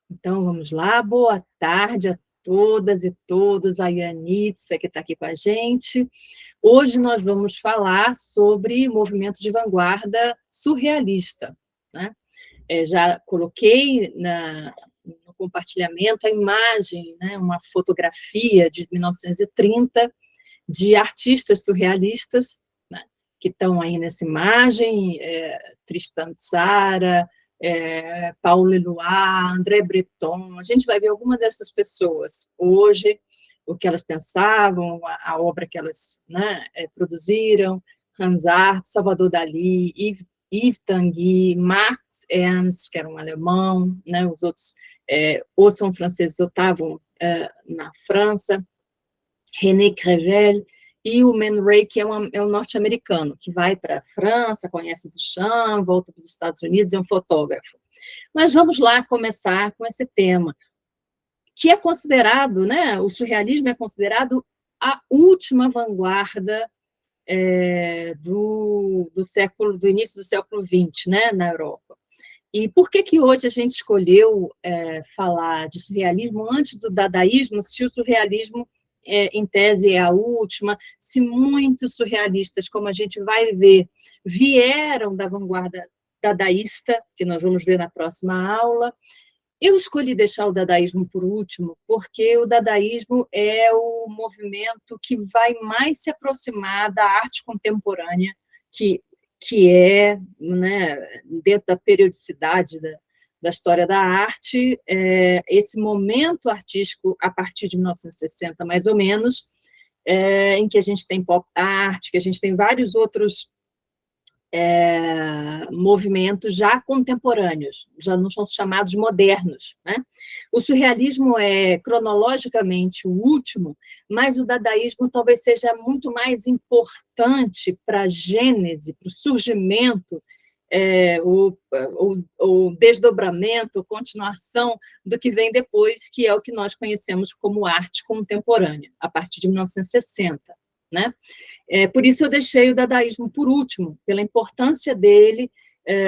Então, vamos lá. Boa tarde a todas e todos. A Yanitza, que está aqui com a gente. Hoje nós vamos falar sobre movimento de vanguarda surrealista, né? Já coloquei no compartilhamento a imagem, né, uma fotografia de 1930 de artistas surrealistas, né, que estão aí nessa imagem, Tristan Tzara, Paulo Eluard, André Breton. A gente vai ver alguma dessas pessoas hoje, o que elas pensavam, a obra que elas, né, produziram, Hans Arp, Salvador Dalí, Yves Tanguy, Max Ernst, que era um alemão, né, os outros ou são franceses ou estavam na França, René Crevel, e o Man Ray, que é um norte-americano, que vai para a França, conhece o Duchamp, volta para os Estados Unidos, é um fotógrafo. Mas vamos lá começar com esse tema, que é considerado, né, o surrealismo é considerado a última vanguarda do início do século XX, né, na Europa. E por que hoje a gente escolheu falar de surrealismo antes do dadaísmo, se o surrealismo, em tese, é a última, se muitos surrealistas, como a gente vai ver, vieram da vanguarda dadaísta, que nós vamos ver na próxima aula. Eu escolhi deixar o dadaísmo por último, porque o dadaísmo é o movimento que vai mais se aproximar da arte contemporânea, que é, né, dentro da periodicidade da história da arte, esse momento artístico, a partir de 1960, mais ou menos, em que a gente tem pop art, que a gente tem vários outros movimentos já contemporâneos, já não são chamados modernos, né? O surrealismo é cronologicamente o último, mas o dadaísmo talvez seja muito mais importante para a gênese, para o surgimento, o desdobramento, a continuação do que vem depois, que é o que nós conhecemos como arte contemporânea, a partir de 1960, né? Por isso eu deixei o dadaísmo por último, pela importância dele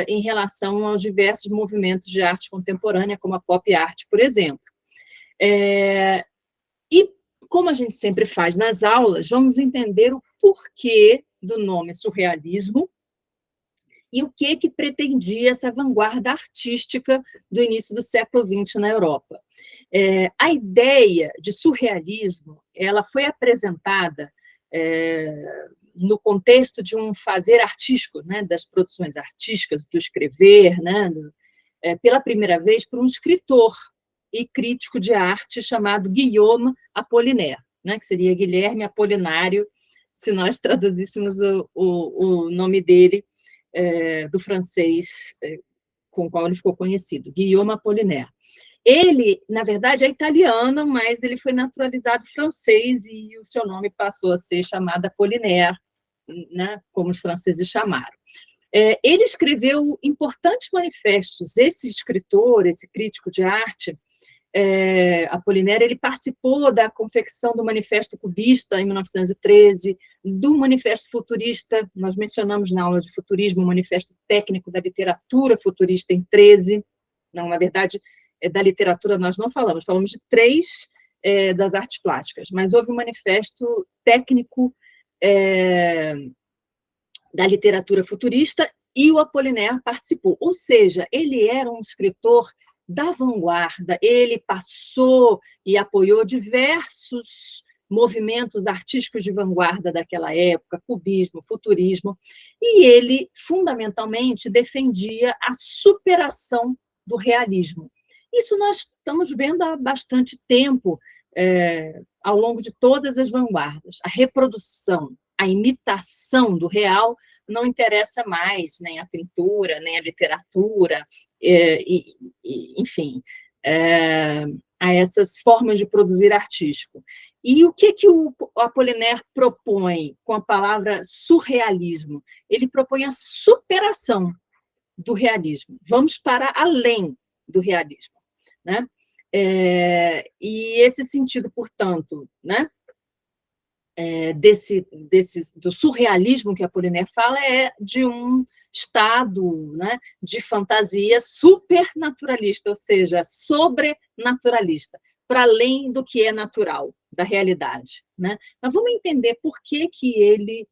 em relação aos diversos movimentos de arte contemporânea, como a pop art, por exemplo. E, como a gente sempre faz nas aulas, vamos entender o porquê do nome surrealismo e o que pretendia essa vanguarda artística do início do século XX na Europa. A ideia de surrealismo, ela foi apresentada no contexto de um fazer artístico, né, das produções artísticas, do escrever, né, pela primeira vez por um escritor e crítico de arte chamado Guillaume Apollinaire, né, que seria Guilherme Apolinário, se nós traduzíssemos o nome dele do francês com o qual ele ficou conhecido, Guillaume Apollinaire. Ele, na verdade, é italiano, mas ele foi naturalizado francês e o seu nome passou a ser chamado Apollinaire, né, como os franceses chamaram. Ele escreveu importantes manifestos. Esse escritor, esse crítico de arte, Apollinaire, ele participou da confecção do Manifesto Cubista, em 1913, do Manifesto Futurista, nós mencionamos na aula de futurismo, o Manifesto Técnico da Literatura Futurista, em 13, não, na verdade, da literatura nós não falamos de 3 das artes plásticas, mas houve um manifesto técnico da literatura futurista e o Apollinaire participou, ou seja, ele era um escritor da vanguarda, ele passou e apoiou diversos movimentos artísticos de vanguarda daquela época, cubismo, futurismo, e ele, fundamentalmente, defendia a superação do realismo. Isso nós estamos vendo há bastante tempo, ao longo de todas as vanguardas. A reprodução, a imitação do real não interessa mais nem a pintura, nem a literatura, enfim, a essas formas de produzir artístico. E o que o Apollinaire propõe com a palavra surrealismo? Ele propõe a superação do realismo. Vamos para além do realismo, né? E esse sentido, portanto, né, do surrealismo que Apollinaire fala, é de um estado, né, de fantasia supernaturalista, ou seja, sobrenaturalista, para além do que é natural, da realidade, né? Mas vamos entender por que ele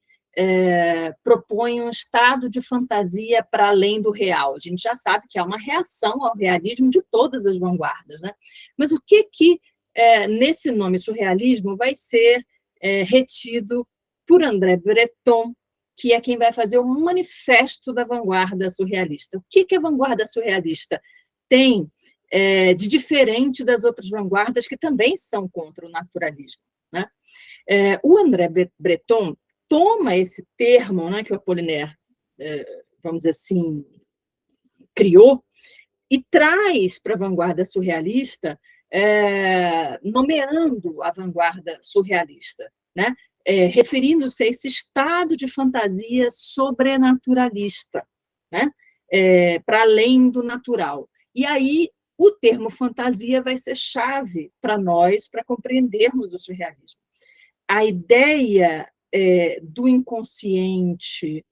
propõe um estado de fantasia para além do real. A gente já sabe que há uma reação ao realismo de todas as vanguardas, né? Mas o que nesse nome surrealismo vai ser retido por André Breton, que é quem vai fazer o manifesto da vanguarda surrealista. O que a vanguarda surrealista tem de diferente das outras vanguardas que também são contra o naturalismo, né? O André Breton toma esse termo, né, que o Apollinaire, vamos dizer assim, criou, e traz para a vanguarda surrealista, nomeando a vanguarda surrealista, né, referindo-se a esse estado de fantasia sobrenaturalista, né, para além do natural. E aí, o termo fantasia vai ser chave para nós, para compreendermos o surrealismo. A ideia do inconsciente,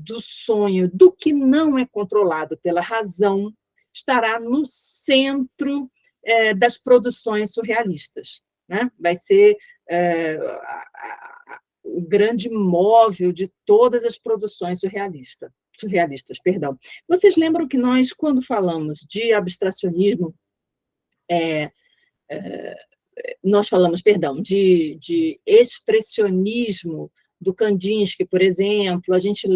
do sonho, do que não é controlado pela razão, estará no centro das produções surrealistas, né? Vai ser o grande móvel de todas as produções surrealistas, perdão. Vocês lembram que nós, quando falamos de abstracionismo, nós falamos, perdão, de expressionismo do Kandinsky, por exemplo, a gente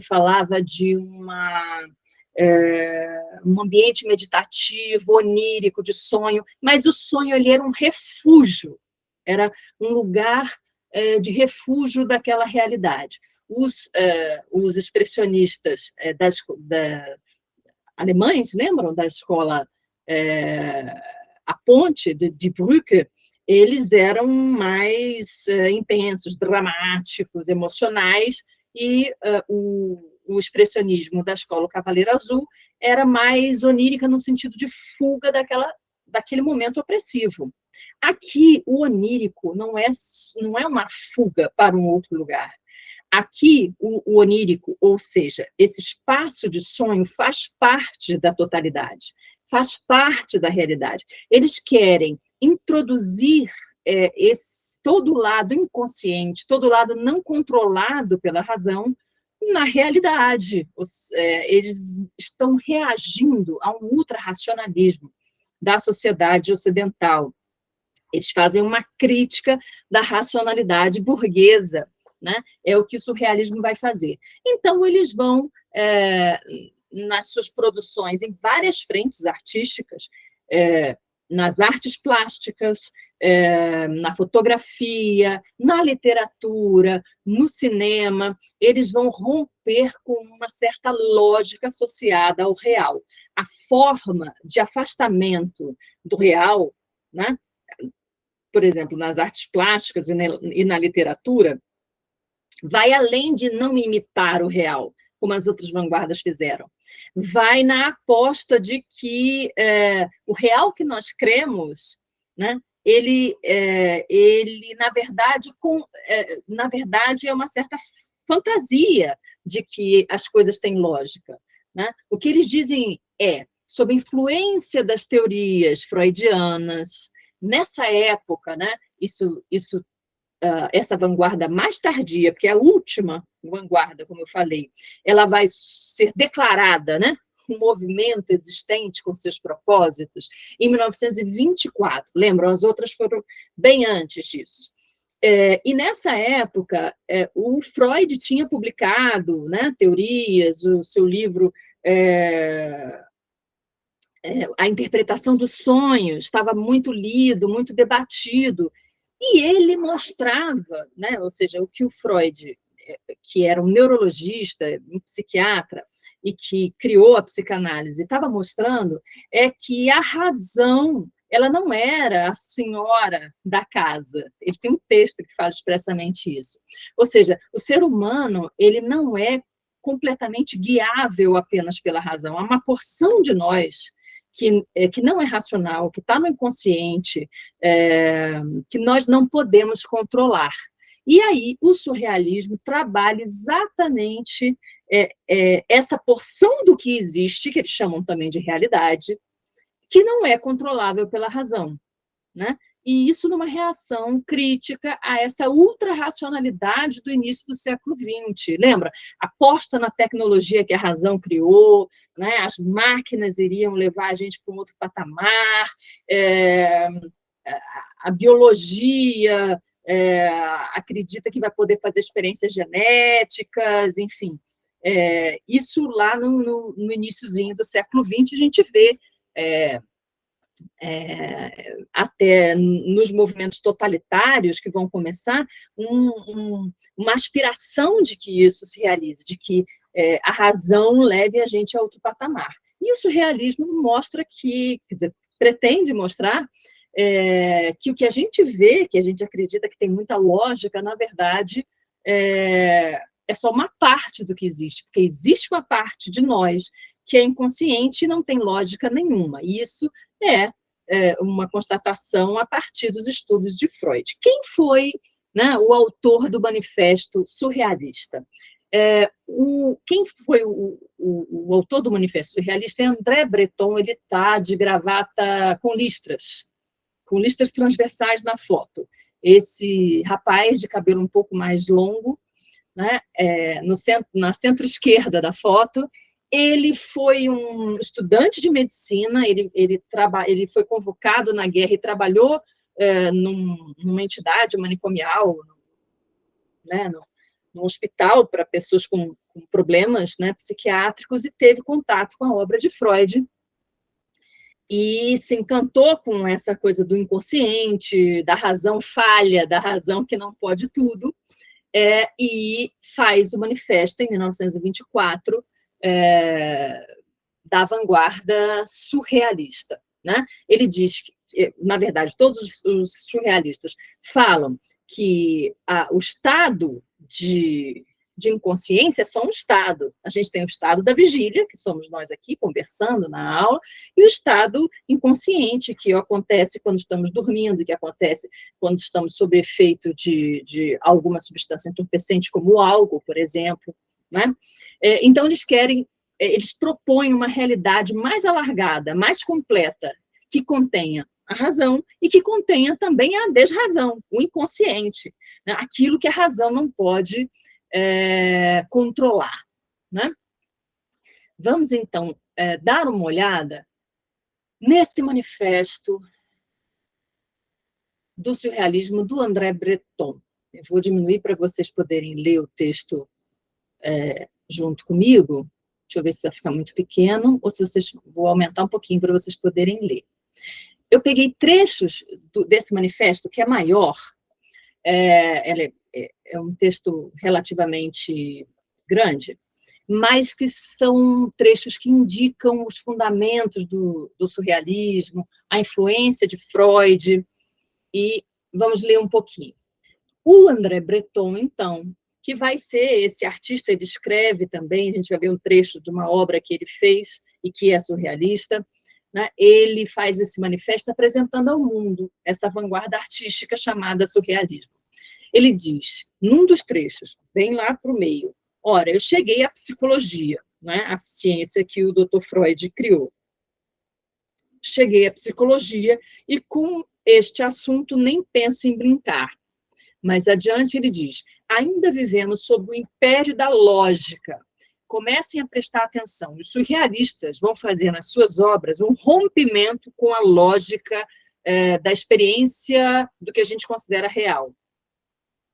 falava de um ambiente meditativo, onírico, de sonho, mas o sonho ele era um refúgio, era um lugar de refúgio daquela realidade. Os expressionistas alemães, lembram da escola A Ponte, de Brücke, eles eram mais intensos, dramáticos, emocionais, e o expressionismo da escola O Cavaleiro Azul era mais onírica no sentido de fuga daquele momento opressivo. Aqui, o onírico não é uma fuga para um outro lugar. Aqui, o onírico, ou seja, esse espaço de sonho faz parte da totalidade, faz parte da realidade. Eles querem introduzir todo o lado inconsciente, todo o lado não controlado pela razão, na realidade. Eles estão reagindo a um ultrarracionalismo da sociedade ocidental. Eles fazem uma crítica da racionalidade burguesa, né? É o que o surrealismo vai fazer. Então, eles vão, nas suas produções, em várias frentes artísticas, nas artes plásticas, na fotografia, na literatura, no cinema, eles vão romper com uma certa lógica associada ao real. A forma de afastamento do real, né? Por exemplo, nas artes plásticas e na literatura, vai além de não imitar o real, como as outras vanguardas fizeram. Vai na aposta de que o real que nós cremos, né, ele na verdade, é uma certa fantasia de que as coisas têm lógica, né? O que eles dizem sob influência das teorias freudianas, nessa época, né, essa vanguarda mais tardia, porque é a última vanguarda, como eu falei, ela vai ser declarada, né, um movimento existente com seus propósitos, em 1924. Lembram? As outras foram bem antes disso. E nessa época, o Freud tinha publicado, né, teorias, o seu livro A Interpretação dos Sonhos, estava muito lido, muito debatido, e ele mostrava, né, ou seja, o que o Freud, que era um neurologista, um psiquiatra, e que criou a psicanálise, estava mostrando que a razão ela não era a senhora da casa. Ele tem um texto que fala expressamente isso. Ou seja, o ser humano ele não é completamente guiável apenas pela razão. Há uma porção de nós que não é racional, que está no inconsciente, que nós não podemos controlar. E aí o surrealismo trabalha exatamente essa porção do que existe, que eles chamam também de realidade, que não é controlável pela razão, né? E isso numa reação crítica a essa ultra-racionalidade do início do século XX. Lembra? Aposta na tecnologia que a razão criou, né? As máquinas iriam levar a gente para um outro patamar, a biologia acredita que vai poder fazer experiências genéticas, enfim. Isso lá no iniciozinho do século XX, a gente vê até nos movimentos totalitários que vão começar, uma aspiração de que isso se realize, de que a razão leve a gente a outro patamar. E o surrealismo mostra que, quer dizer, pretende mostrar que o que a gente vê, que a gente acredita que tem muita lógica, na verdade, é só uma parte do que existe, porque existe uma parte de nós que é inconsciente e não tem lógica nenhuma. E isso é uma constatação a partir dos estudos de Freud. Quem foi, né, o autor do Manifesto Surrealista? Quem foi o autor do Manifesto Surrealista é André Breton. Ele está de gravata com listras transversais na foto. Esse rapaz de cabelo um pouco mais longo, né, na centro-esquerda da foto, ele foi um estudante de medicina, ele foi convocado na guerra e trabalhou numa entidade manicomial, né, num hospital para pessoas com problemas, né, psiquiátricos, e teve contato com a obra de Freud, e se encantou com essa coisa do inconsciente, da razão falha, da razão que não pode tudo, e faz o manifesto em 1924, da vanguarda surrealista, né? Ele diz que, na verdade, todos os surrealistas falam que o estado de inconsciência é só um estado. A gente tem o estado da vigília, que somos nós aqui conversando na aula, e o estado inconsciente, que acontece quando estamos dormindo, que acontece quando estamos sob efeito de alguma substância entorpecente, como o álcool, por exemplo, né? Então, eles propõem uma realidade mais alargada, mais completa, que contenha a razão e que contenha também a desrazão, o inconsciente, né? Aquilo que a razão não pode controlar, né? Vamos, então, dar uma olhada nesse manifesto do surrealismo do André Breton. Eu vou diminuir para vocês poderem ler o texto junto comigo. Deixa eu ver se vai ficar muito pequeno, ou se vou aumentar um pouquinho para vocês poderem ler. Eu peguei trechos desse manifesto, que é maior, é um texto relativamente grande, mas que são trechos que indicam os fundamentos do surrealismo, a influência de Freud, e vamos ler um pouquinho. O André Breton, então, que vai ser esse artista, ele escreve também, a gente vai ver um trecho de uma obra que ele fez e que é surrealista, né? Ele faz esse manifesto apresentando ao mundo essa vanguarda artística chamada surrealismo. Ele diz, num dos trechos, bem lá para o meio, ora, eu cheguei à psicologia, né? A ciência que o Dr. Freud criou. Cheguei à psicologia e com este assunto nem penso em brincar. Mais adiante ele diz, ainda vivemos sob o império da lógica. Comecem a prestar atenção. Os surrealistas vão fazer nas suas obras um rompimento com a lógica da experiência do que a gente considera real.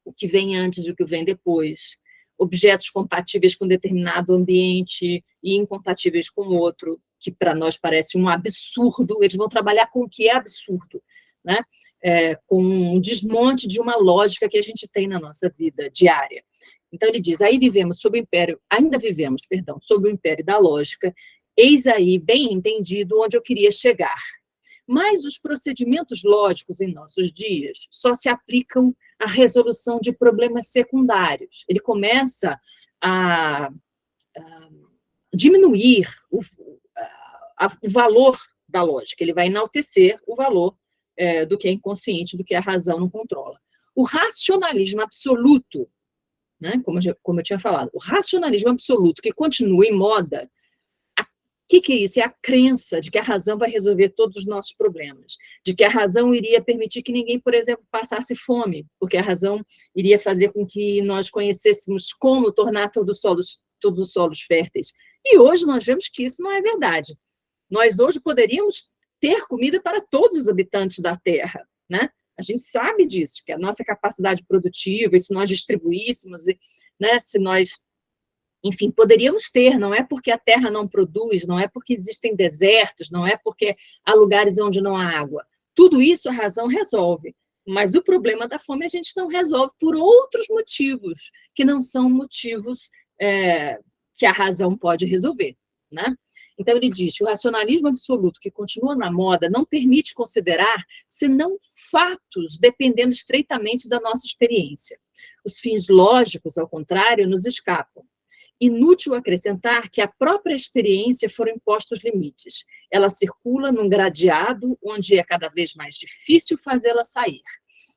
O que vem antes e o que vem depois. Objetos compatíveis com determinado ambiente e incompatíveis com outro, que para nós parece um absurdo. Eles vão trabalhar com o que é absurdo, né? Com um desmonte de uma lógica que a gente tem na nossa vida diária. Então, ele diz, ainda vivemos sob o império da lógica, eis aí, bem entendido, onde eu queria chegar. Mas os procedimentos lógicos em nossos dias só se aplicam à resolução de problemas secundários. Ele começa a diminuir o valor da lógica, ele vai enaltecer o valor do que é inconsciente, do que a razão não controla. O racionalismo absoluto, né, como eu tinha falado, o racionalismo absoluto que continua em moda, o que é isso? É a crença de que a razão vai resolver todos os nossos problemas, de que a razão iria permitir que ninguém, por exemplo, passasse fome, porque a razão iria fazer com que nós conhecêssemos como tornar todos os solos férteis. E hoje nós vemos que isso não é verdade. Nós hoje poderíamos ter comida para todos os habitantes da Terra, né? A gente sabe disso, que a nossa capacidade produtiva, e se nós distribuíssemos, né, se nós... Enfim, poderíamos ter, não é porque a terra não produz, não é porque existem desertos, não é porque há lugares onde não há água. Tudo isso a razão resolve, mas o problema da fome a gente não resolve por outros motivos, que não são motivos que a razão pode resolver, né? Então, ele diz, o racionalismo absoluto que continua na moda não permite considerar senão fatos dependendo estreitamente da nossa experiência. Os fins lógicos, ao contrário, nos escapam. Inútil acrescentar que à própria experiência foram impostos limites. Ela circula num gradeado onde é cada vez mais difícil fazê-la sair.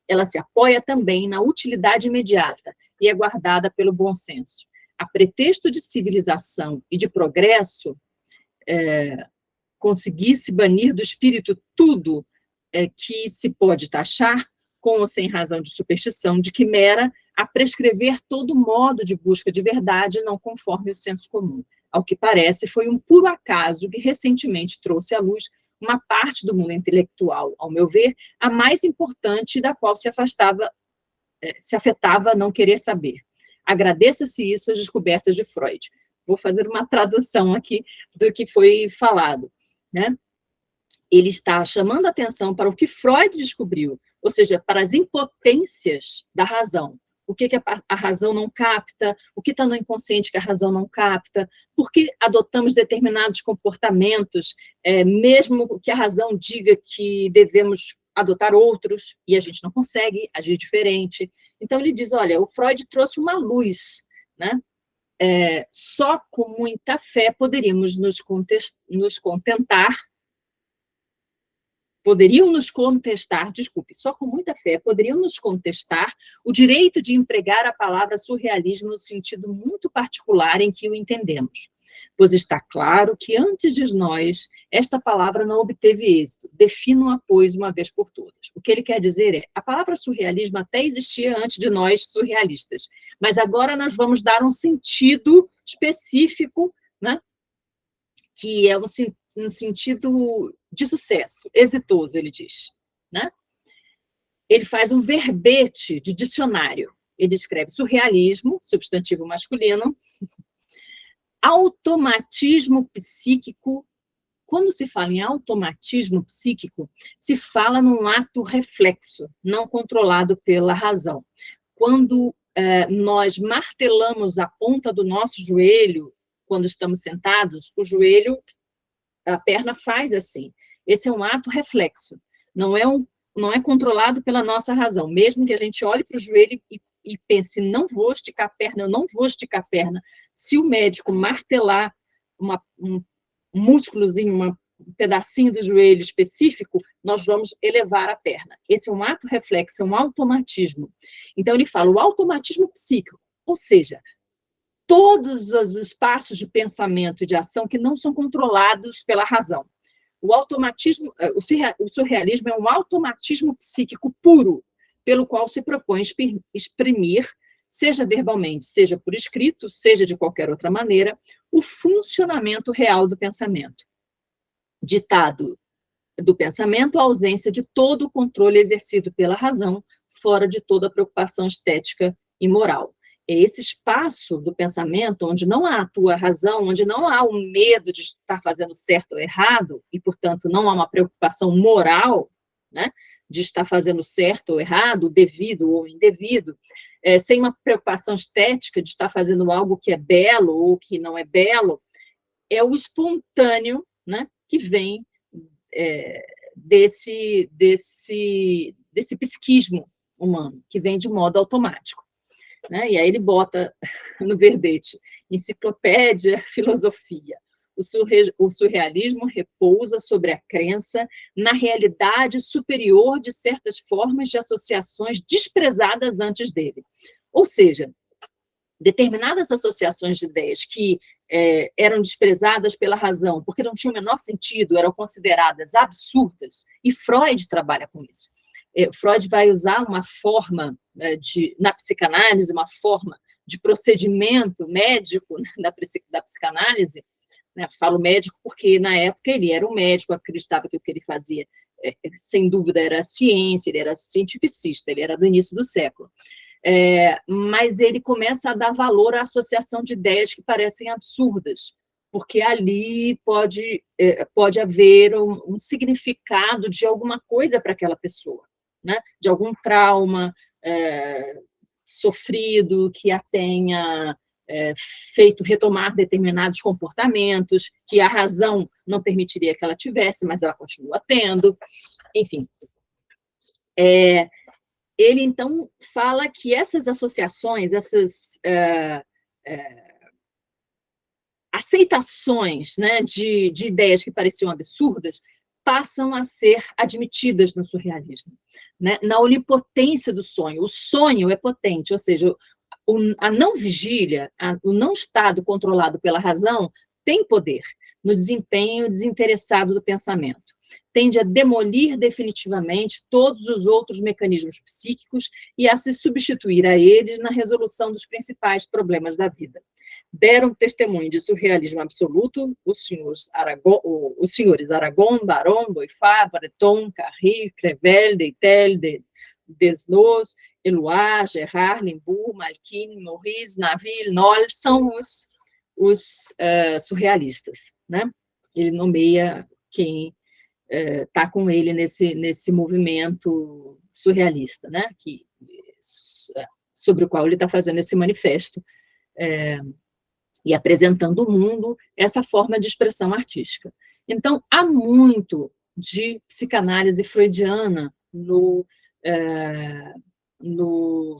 Ela se apoia também na utilidade imediata e é guardada pelo bom senso. A pretexto de civilização e de progresso, conseguisse banir do espírito tudo que se pode taxar, com ou sem razão de superstição, de quimera, a prescrever todo modo de busca de verdade não conforme o senso comum. Ao que parece, foi um puro acaso que recentemente trouxe à luz uma parte do mundo intelectual, ao meu ver, a mais importante da qual se afetava não querer saber. Agradeça-se isso às descobertas de Freud. Vou fazer uma tradução aqui do que foi falado, né? Ele está chamando a atenção para o que Freud descobriu, ou seja, para as impotências da razão. O que a razão não capta, o que está no inconsciente que a razão não capta, por que adotamos determinados comportamentos, mesmo que a razão diga que devemos adotar outros, e a gente não consegue agir diferente. Então, ele diz, olha, o Freud trouxe uma luz, né? Só com muita fé poderíamos nos contentar, só com muita fé, poderiam nos contestar o direito de empregar a palavra surrealismo no sentido muito particular em que o entendemos. Pois está claro que antes de nós, esta palavra não obteve êxito. Defino-a, pois, uma vez por todas. O que ele quer dizer é, a palavra surrealismo até existia antes de nós surrealistas, mas agora nós vamos dar um sentido específico, né, que é um sentido de sucesso, exitoso, ele diz, né? Ele faz um verbete de dicionário. Ele escreve surrealismo, substantivo masculino, automatismo psíquico. Quando se fala em automatismo psíquico, se fala num ato reflexo, não controlado pela razão. Quando nós martelamos a ponta do nosso joelho, quando estamos sentados, o joelho, a perna faz assim. Esse é um ato reflexo, não é controlado pela nossa razão. Mesmo que a gente olhe para o joelho e pense, não vou esticar a perna, eu não vou esticar a perna. Se o médico martelar um músculozinho, um pedacinho do joelho específico, nós vamos elevar a perna. Esse é um ato reflexo, é um automatismo. Então, ele fala o automatismo psíquico, ou seja, todos os espaços de pensamento e de ação que não são controlados pela razão. O surrealismo é um automatismo psíquico puro, pelo qual se propõe exprimir, seja verbalmente, seja por escrito, seja de qualquer outra maneira, o funcionamento real do pensamento. Ditado do pensamento, a ausência de todo o controle exercido pela razão, fora de toda a preocupação estética e moral. É esse espaço do pensamento onde não há a tua razão, onde não há o medo de estar fazendo certo ou errado, e, portanto, não há uma preocupação moral, né, de estar fazendo certo ou errado, devido ou indevido, sem uma preocupação estética de estar fazendo algo que é belo ou que não é belo, é o espontâneo, né, que vem desse psiquismo humano, que vem de modo automático. Né? E aí ele bota no verbete, enciclopédia, filosofia. o surrealismo repousa sobre a crença na realidade superior de certas formas de associações desprezadas antes dele. Ou seja, determinadas associações de ideias que eram desprezadas pela razão, porque não tinham o menor sentido, eram consideradas absurdas, e Freud trabalha com isso. Freud vai usar uma forma na psicanálise, uma forma de procedimento médico da psicanálise, né? Falo médico porque, na época, ele era um médico, acreditava que o que ele fazia, sem dúvida, era ciência, ele era cientificista, ele era do início do século. Mas ele começa a dar valor à associação de ideias que parecem absurdas, porque ali pode haver um significado de alguma coisa para aquela pessoa, né? De algum trauma sofrido que a tenha feito retomar determinados comportamentos que a razão não permitiria que ela tivesse, mas ela continua tendo, enfim. Ele, então, fala que essas associações, essas aceitações, né, de ideias que pareciam absurdas, passam a ser admitidas no surrealismo, né, na onipotência do sonho. O sonho é potente, ou seja, a não vigília, o não estado controlado pela razão, tem poder no desempenho desinteressado do pensamento. Tende a demolir definitivamente todos os outros mecanismos psíquicos e a se substituir a eles na resolução dos principais problemas da vida. Deram testemunho de surrealismo absoluto os senhores Aragon, Baron, Boifat, Breton, Carry, Crevel, Deitel, Desnos, Eluard, Gerard, Limbourg, Malkin, Maurice, Naville, Noll, são os surrealistas, né? Ele nomeia quem está com ele nesse movimento surrealista, né? Sobre o qual ele está fazendo esse manifesto e apresentando ao mundo essa forma de expressão artística. Então, há muito de psicanálise freudiana no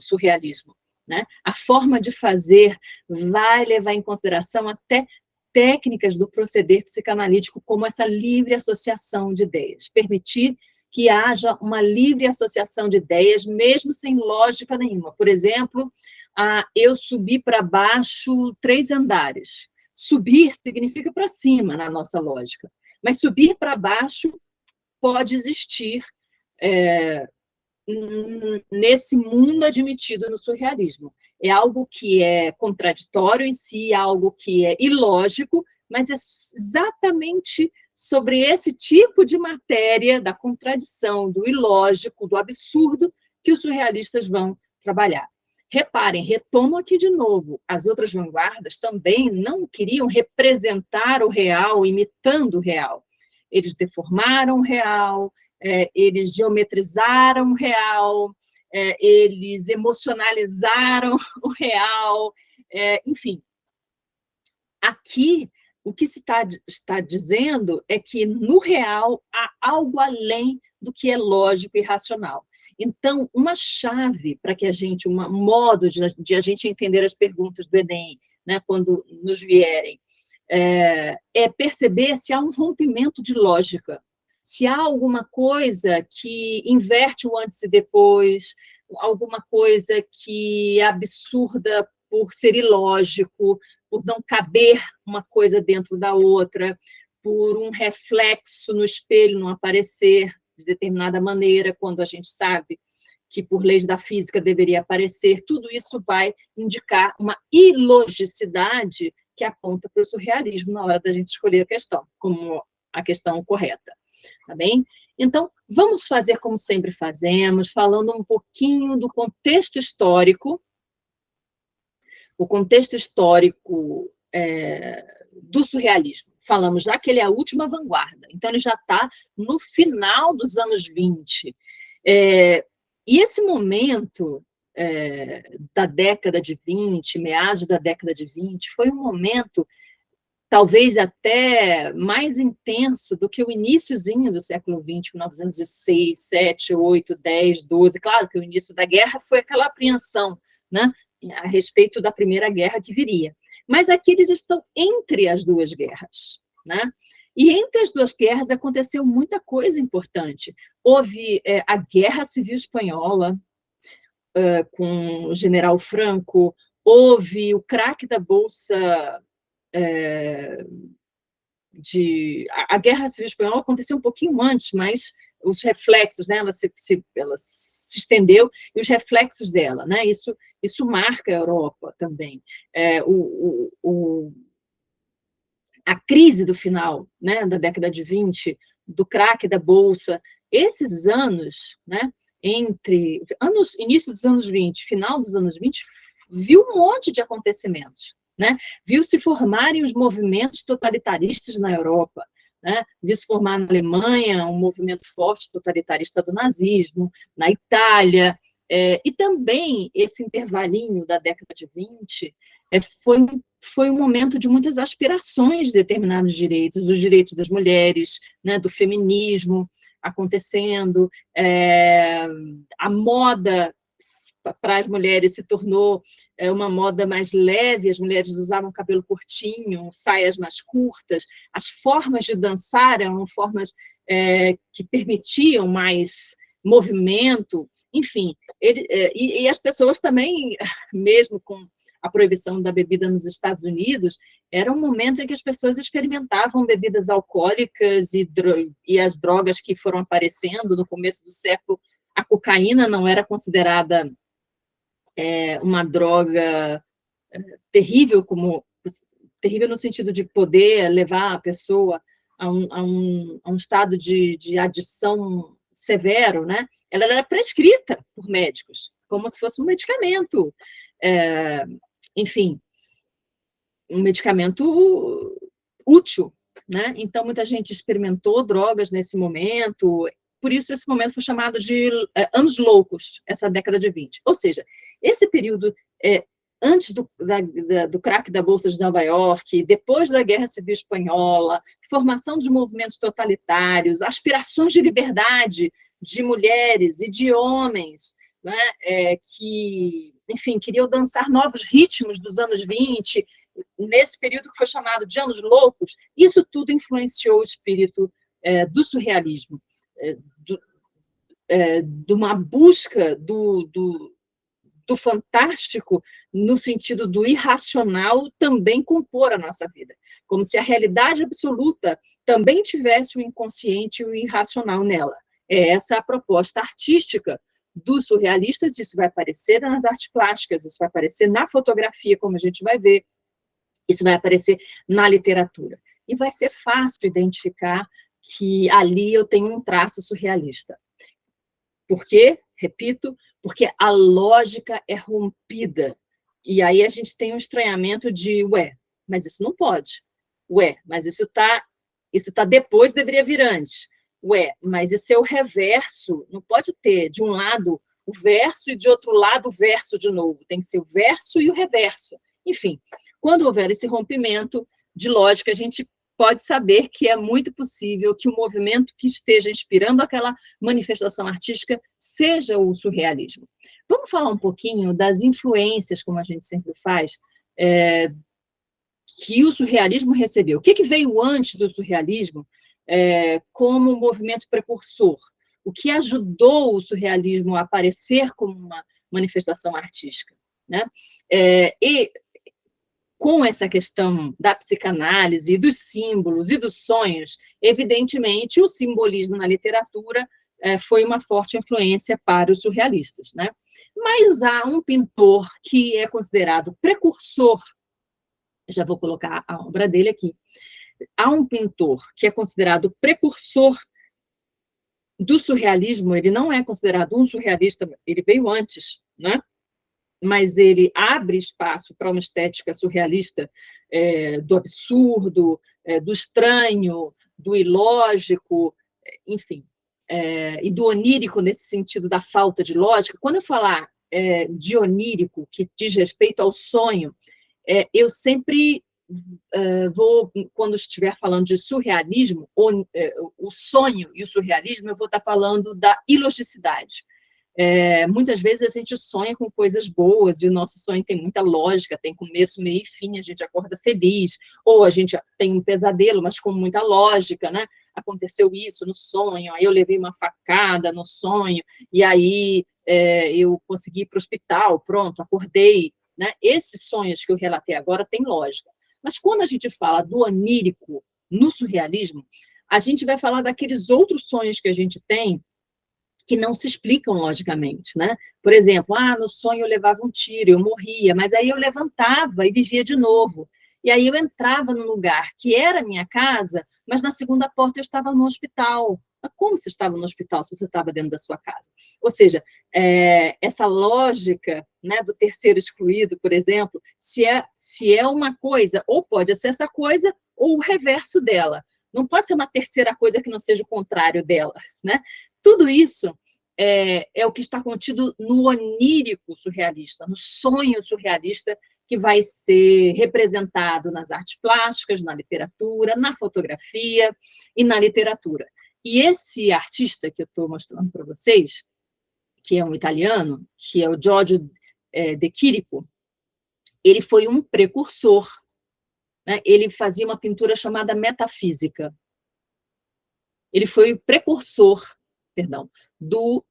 surrealismo, né? A forma de fazer vai levar em consideração até técnicas do proceder psicanalítico, como essa livre associação de ideias, permitir que haja uma livre associação de ideias, mesmo sem lógica nenhuma. Por exemplo, eu subi para baixo 3 andares. Subir significa para cima, na nossa lógica, mas subir para baixo pode existir nesse mundo admitido no surrealismo. É algo que é contraditório em si, algo que é ilógico, mas é exatamente sobre esse tipo de matéria, da contradição, do ilógico, do absurdo, que os surrealistas vão trabalhar. Reparem, retomo aqui de novo, as outras vanguardas também não queriam representar o real, imitando o real. Eles deformaram o real, eles geometrizaram o real, eles emocionalizaram o real, enfim. Aqui, o que se está dizendo é que no real há algo além do que é lógico e racional. Então, uma chave para que um modo de a gente entender as perguntas do Enem, né, quando nos vierem, é perceber se há um rompimento de lógica, se há alguma coisa que inverte o antes e depois, alguma coisa que é absurda por ser ilógico, por não caber uma coisa dentro da outra, por um reflexo no espelho não aparecer de determinada maneira, quando a gente sabe que por leis da física deveria aparecer, tudo isso vai indicar uma ilogicidade que aponta para o surrealismo na hora da gente escolher a questão, como a questão correta, tá bem? Então, vamos fazer como sempre fazemos, falando um pouquinho do contexto histórico, do surrealismo. Falamos já que ele é a última vanguarda, então ele já está no final dos anos 20. E esse momento da década de 20, meados da década de 20, foi um momento talvez até mais intenso do que o iniciozinho do século XX, 1906, 7, 8, 10, 12. Claro que o início da guerra foi aquela apreensão, né, a respeito da Primeira Guerra que viria. Mas aqui eles estão entre as duas guerras. né? E entre as duas guerras aconteceu muita coisa importante. Houve a Guerra Civil Espanhola, com o general Franco, houve o craque da Bolsa a Guerra Civil Espanhola aconteceu um pouquinho antes, mas os reflexos, né, ela se estendeu, e os reflexos dela, né, isso marca a Europa também. A crise do final, né, da década de 20, do craque da Bolsa, esses anos, né, início dos anos 20, final dos anos 20, viu um monte de acontecimentos, né? Viu se formarem os movimentos totalitaristas na Europa, né? Viu se formar na Alemanha um movimento forte totalitarista do nazismo, na Itália, e também esse intervalinho da década de 20 foi um momento de muitas aspirações de determinados direitos, dos direitos das mulheres, né, do feminismo acontecendo, a moda para as mulheres se tornou uma moda mais leve, as mulheres usavam cabelo curtinho, saias mais curtas, as formas de dançar eram formas que permitiam mais movimento, enfim, e as pessoas também, mesmo com a proibição da bebida nos Estados Unidos, era um momento em que as pessoas experimentavam bebidas alcoólicas e as drogas que foram aparecendo no começo do século. A cocaína não era considerada uma droga terrível, terrível no sentido de poder levar a pessoa a um estado de adição severo, né? Ela era prescrita por médicos, como se fosse um medicamento, enfim, um medicamento útil, né? Então, muita gente experimentou drogas nesse momento, por isso esse momento foi chamado de anos loucos, essa década de 20. Ou seja, esse período antes do craque da Bolsa de Nova York, depois da Guerra Civil Espanhola, formação dos movimentos totalitários, aspirações de liberdade de mulheres e de homens, né, que, enfim, queriam dançar novos ritmos dos anos 20, nesse período que foi chamado de anos loucos, isso tudo influenciou o espírito do surrealismo, de uma busca do fantástico, no sentido do irracional, também compor a nossa vida. Como se a realidade absoluta também tivesse o inconsciente e o irracional nela. Essa é a proposta artística dos surrealistas, isso vai aparecer nas artes plásticas, isso vai aparecer na fotografia, como a gente vai ver, isso vai aparecer na literatura. E vai ser fácil identificar que ali eu tenho um traço surrealista. Por quê? Repito, porque a lógica é rompida. E aí a gente tem um estranhamento de, mas isso não pode. Mas isso tá depois, deveria vir antes. Mas isso é o reverso. Não pode ter, de um lado, o verso e de outro lado o verso de novo. Tem que ser o verso e o reverso. Enfim, quando houver esse rompimento de lógica, a gente pode saber que é muito possível que o movimento que esteja inspirando aquela manifestação artística seja o surrealismo. Vamos falar um pouquinho das influências, como a gente sempre faz, que o surrealismo recebeu. O que veio antes do surrealismo como movimento precursor? O que ajudou o surrealismo a aparecer como uma manifestação artística, né? E com essa questão da psicanálise, dos símbolos e dos sonhos, evidentemente, o simbolismo na literatura foi uma forte influência para os surrealistas, né? Mas há um pintor que é considerado precursor, já vou colocar a obra dele aqui, há um pintor que é considerado precursor do surrealismo, ele não é considerado um surrealista, ele veio antes, né? Mas ele abre espaço para uma estética surrealista do absurdo, do estranho, do ilógico, enfim, e do onírico nesse sentido da falta de lógica. Quando eu falar de onírico, que diz respeito ao sonho, eu sempre vou, quando estiver falando de surrealismo, o sonho e o surrealismo, eu vou estar falando da ilogicidade. Muitas vezes a gente sonha com coisas boas, e o nosso sonho tem muita lógica, tem começo, meio e fim, a gente acorda feliz, ou a gente tem um pesadelo, mas com muita lógica, né? Aconteceu isso no sonho, aí eu levei uma facada no sonho, e aí eu consegui ir para o hospital, pronto, acordei, né? Esses sonhos que eu relatei agora têm lógica. Mas quando a gente fala do onírico no surrealismo, a gente vai falar daqueles outros sonhos que a gente tem que não se explicam logicamente, né? Por exemplo, no sonho eu levava um tiro, eu morria, mas aí eu levantava e vivia de novo. E aí eu entrava num lugar que era minha casa, mas na segunda porta eu estava no hospital. Mas como você estava no hospital se você estava dentro da sua casa? Ou seja, essa lógica, né, do terceiro excluído, por exemplo, se é uma coisa, ou pode ser essa coisa, ou o reverso dela. Não pode ser uma terceira coisa que não seja o contrário dela, né? Tudo isso é o que está contido no onírico surrealista, no sonho surrealista que vai ser representado nas artes plásticas, na literatura, na fotografia e na literatura. E esse artista que eu estou mostrando para vocês, que é um italiano, que é o Giorgio de Chirico, ele foi um precursor, né? Ele fazia uma pintura chamada metafísica. Ele foi o precursor, perdão, do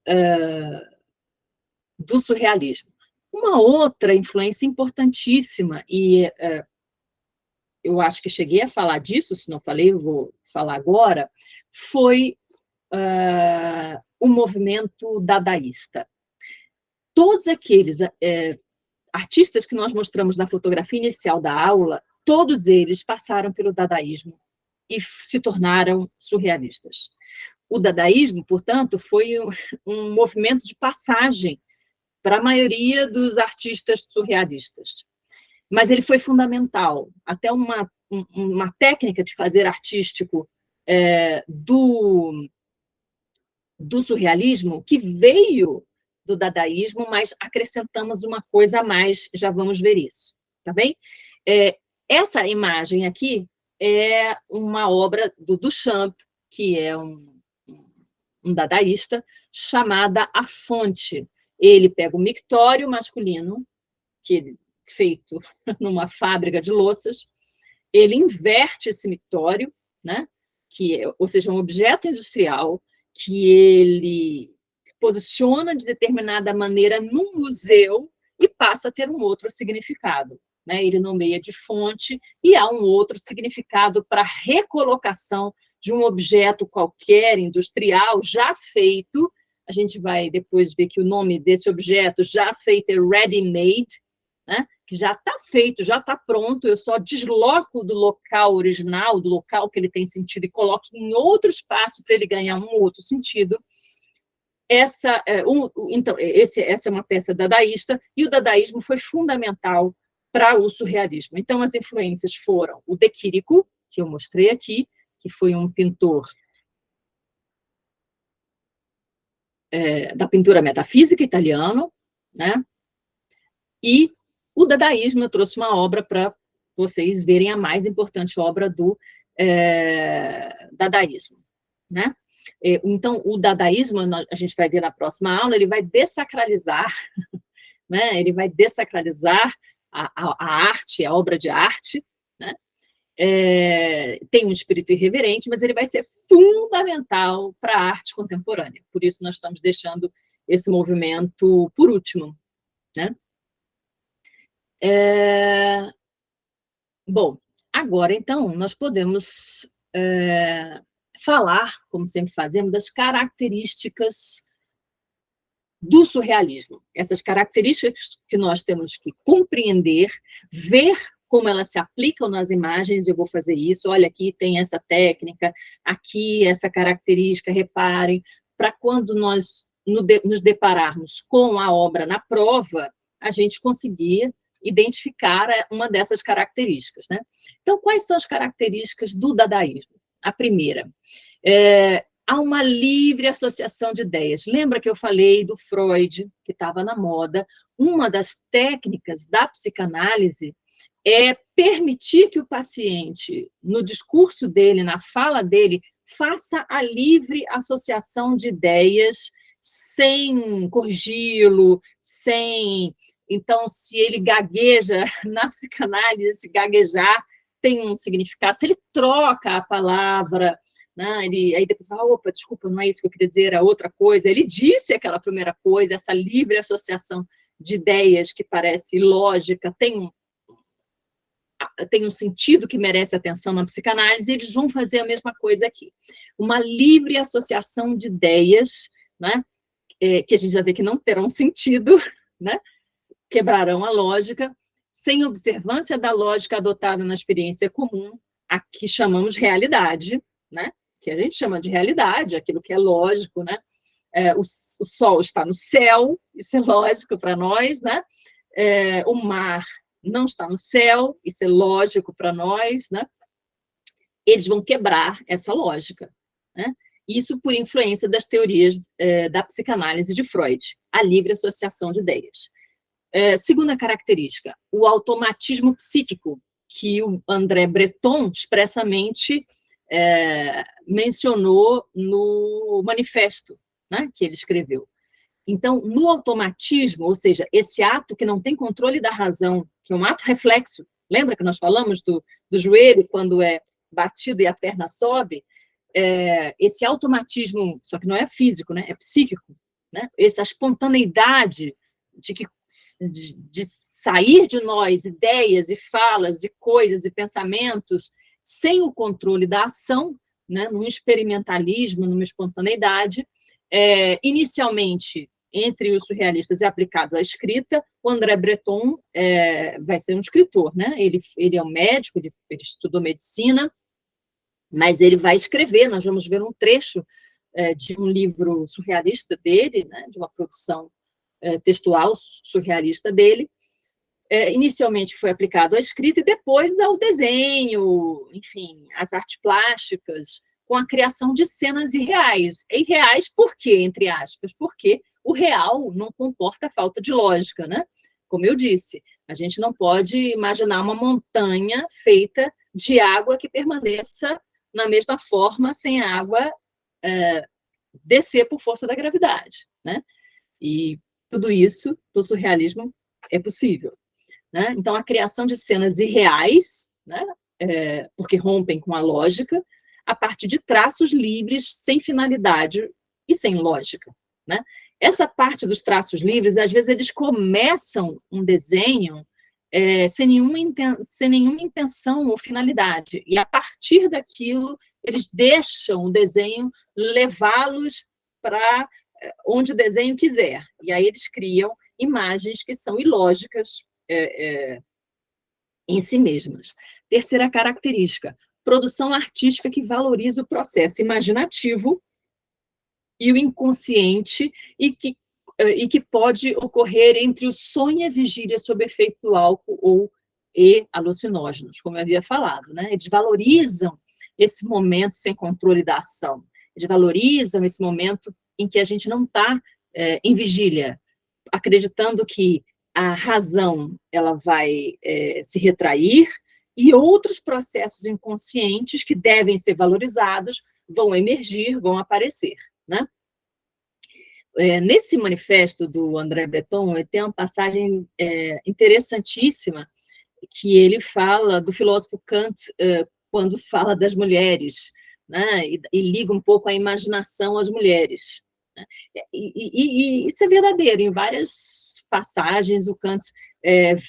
surrealismo. Uma outra influência importantíssima, e eu acho que cheguei a falar disso, se não falei, eu vou falar agora, foi o movimento dadaísta. Todos aqueles artistas que nós mostramos na fotografia inicial da aula, todos eles passaram pelo dadaísmo e se tornaram surrealistas. O dadaísmo, portanto, foi um movimento de passagem para a maioria dos artistas surrealistas. Mas ele foi fundamental. Até uma técnica de fazer artístico do surrealismo, que veio do dadaísmo, mas acrescentamos uma coisa a mais, já vamos ver isso, tá bem? Essa imagem aqui é uma obra do Duchamp, que é um dadaísta, chamada A Fonte. Ele pega o mictório masculino, feito numa fábrica de louças, ele inverte esse mictório, né? Ou seja, um objeto industrial que ele posiciona de determinada maneira num museu e passa a ter um outro significado. Né? Ele nomeia de fonte e há um outro significado para recolocação de um objeto qualquer, industrial, já feito. A gente vai depois ver que o nome desse objeto já feito é ready-made, né? Que já está feito, já está pronto, eu só desloco do local original, do local que ele tem sentido, e coloco em outro espaço para ele ganhar um outro sentido. Essa é uma peça dadaísta, e o dadaísmo foi fundamental para o surrealismo. Então, as influências foram o De Chirico, que eu mostrei aqui, que foi um pintor da pintura metafísica italiano, né? E o dadaísmo, eu trouxe uma obra para vocês verem a mais importante obra do dadaísmo, né? Então, o dadaísmo, a gente vai ver na próxima aula, ele vai dessacralizar, né? Ele vai dessacralizar a arte, a obra de arte, né? Tem um espírito irreverente, mas ele vai ser fundamental para a arte contemporânea. Por isso, nós estamos deixando esse movimento por último, né? Bom, agora, então, nós podemos falar, como sempre fazemos, das características do surrealismo. Essas características que nós temos que compreender, ver como elas se aplicam nas imagens. Eu vou fazer isso. Olha, aqui tem essa técnica, aqui essa característica, reparem, para quando nós nos depararmos com a obra na prova, a gente conseguir identificar uma dessas características, né? Então, quais são as características do dadaísmo? A primeira, há uma livre associação de ideias. Lembra que eu falei do Freud, que estava na moda? Uma das técnicas da psicanálise é permitir que o paciente, no discurso dele, na fala dele, faça a livre associação de ideias sem corrigi-lo, sem... Então, se ele gagueja na psicanálise, esse gaguejar tem um significado. Se ele troca a palavra, né, aí depois fala, opa, desculpa, não é isso que eu queria dizer, era outra coisa. Ele disse aquela primeira coisa, essa livre associação de ideias que parece lógica, tem um sentido que merece atenção na psicanálise, eles vão fazer a mesma coisa aqui. Uma livre associação de ideias, né, que a gente vai ver que não terão sentido, né, quebrarão a lógica, sem observância da lógica adotada na experiência comum, a que chamamos realidade, né, que a gente chama de realidade, aquilo que é lógico, né, o sol está no céu, isso é lógico para nós, né, o mar não está no céu, isso é lógico para nós, né? Eles vão quebrar essa lógica, né? Isso por influência das teorias da psicanálise de Freud, a livre associação de ideias. Segunda característica, o automatismo psíquico, que o André Breton expressamente mencionou no manifesto, né, que ele escreveu. Então, no automatismo, ou seja, esse ato que não tem controle da razão, que é um ato reflexo, lembra que nós falamos do joelho, quando é batido e a perna sobe? Esse automatismo, só que não é físico, né? É psíquico, né? Essa espontaneidade de sair de nós ideias e falas e coisas e pensamentos sem o controle da ação, né? Num experimentalismo, numa espontaneidade, inicialmente entre os surrealistas é aplicado à escrita. O André Breton vai ser um escritor, né? Ele é um médico, ele estudou medicina, mas ele vai escrever, nós vamos ver um trecho de um livro surrealista dele, né? De uma produção textual surrealista dele. Inicialmente foi aplicado à escrita e depois ao desenho, enfim, às artes plásticas, com a criação de cenas irreais. Irreais por quê, entre aspas? Porque o real não comporta falta de lógica, né? Como eu disse, a gente não pode imaginar uma montanha feita de água que permaneça na mesma forma, sem a água descer por força da gravidade, né? E tudo isso, do surrealismo, é possível, né? Então, a criação de cenas irreais, né? Porque rompem com a lógica, a partir de traços livres, sem finalidade e sem lógica, né? Essa parte dos traços livres, às vezes, eles começam um desenho sem nenhuma intenção ou finalidade, e a partir daquilo, eles deixam o desenho levá-los para onde o desenho quiser, e aí eles criam imagens que são ilógicas em si mesmas. Terceira característica, produção artística que valoriza o processo imaginativo e o inconsciente e que pode ocorrer entre o sonho e a vigília sob efeito do álcool e alucinógenos, como eu havia falado, né? Eles valorizam esse momento sem controle da ação, eles valorizam esse momento em que a gente não está em vigília, acreditando que a razão ela vai se retrair e outros processos inconscientes que devem ser valorizados vão emergir, vão aparecer, né? Nesse manifesto do André Breton, tem uma passagem interessantíssima que ele fala do filósofo Kant quando fala das mulheres, né? E liga um pouco a imaginação às mulheres. Né? E isso é verdadeiro, em várias passagens o Kant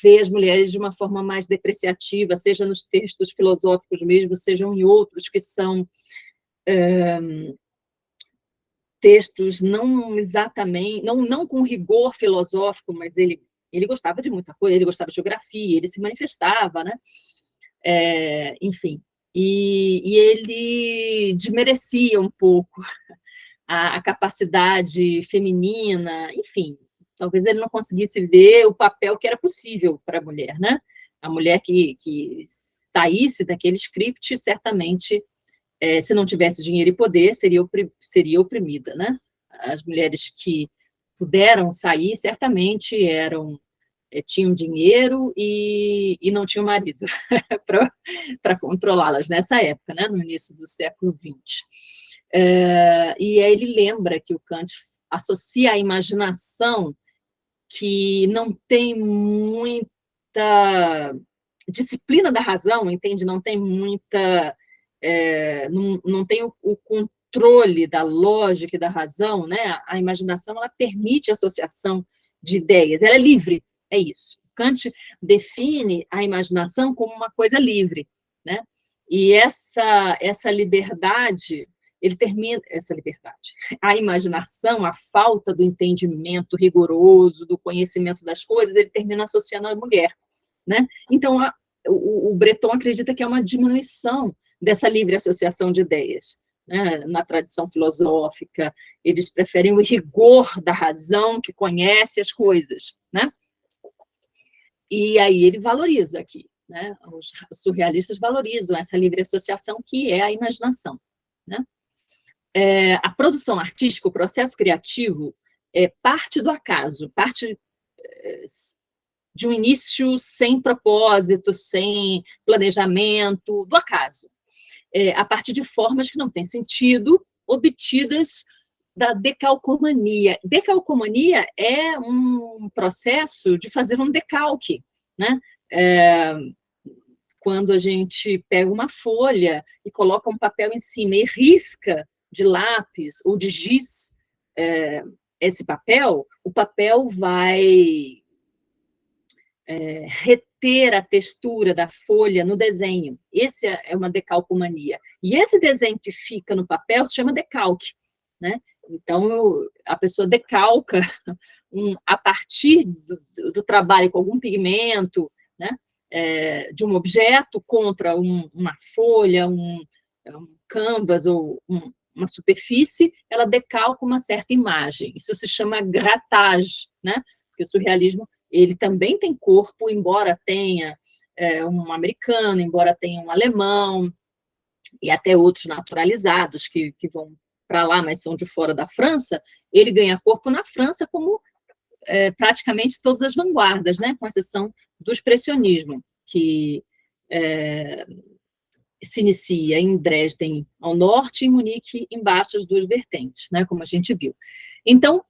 vê as mulheres de uma forma mais depreciativa, seja nos textos filosóficos mesmo, sejam em outros que são textos não exatamente, não com rigor filosófico, mas ele gostava de muita coisa, ele gostava de geografia, ele se manifestava, né? Enfim, e ele desmerecia um pouco a capacidade feminina, enfim, talvez ele não conseguisse ver o papel que era possível para a mulher, né? A mulher que saísse daquele script, certamente, se não tivesse dinheiro e poder, seria oprimida, né? As mulheres que puderam sair, certamente tinham dinheiro e não tinham marido para controlá-las nessa época, né? No início do século XX. E aí ele lembra que o Kant associa a imaginação, que não tem muita disciplina da razão, entende? Não tem muita... não tem o controle da lógica e da razão, né? A imaginação, ela permite a associação de ideias, ela é livre, é isso. Kant define a imaginação como uma coisa livre, né? E essa liberdade, ele termina, essa liberdade, a imaginação, a falta do entendimento rigoroso, do conhecimento das coisas, ele termina associando a mulher, né? Então, o Breton acredita que é uma diminuição dessa livre associação de ideias, né? Na tradição filosófica, eles preferem o rigor da razão que conhece as coisas, né? E aí ele valoriza aqui, né? Os surrealistas valorizam essa livre associação que é a imaginação, né? A produção artística, o processo criativo, parte do acaso, parte de um início sem propósito, sem planejamento, do acaso, a partir de formas que não têm sentido, obtidas da decalcomania. Decalcomania é um processo de fazer um decalque, né? Quando a gente pega uma folha e coloca um papel em cima e risca de lápis ou de giz esse papel, o papel vai reter a textura da folha no desenho. Esse é uma decalcomania. E esse desenho que fica no papel se chama decalque, né? Então, a pessoa decalca a partir do trabalho com algum pigmento, né? De um objeto contra uma folha, um canvas ou uma superfície, ela decalca uma certa imagem. Isso se chama grattage, né? Porque o surrealismo, ele também tem corpo, embora tenha um americano, embora tenha um alemão, e até outros naturalizados que vão para lá, mas são de fora da França, ele ganha corpo na França como praticamente todas as vanguardas, né? Com exceção do expressionismo, que se inicia em Dresden ao norte e em Munique embaixo, as duas vertentes, né? Como a gente viu. Então,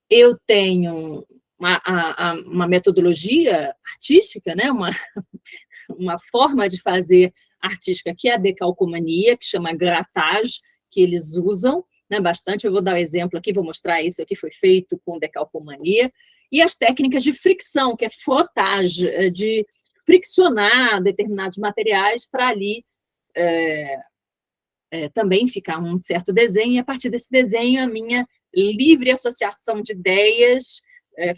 eu tenho uma metodologia artística, né? Uma forma de fazer artística que é a decalcomania, que chama grattage, que eles usam, né, bastante. Eu vou dar um exemplo aqui, vou mostrar isso aqui, foi feito com decalcomania, e as técnicas de fricção, que é frottage, de friccionar determinados materiais para ali também ficar um certo desenho, e a partir desse desenho, a minha livre associação de ideias,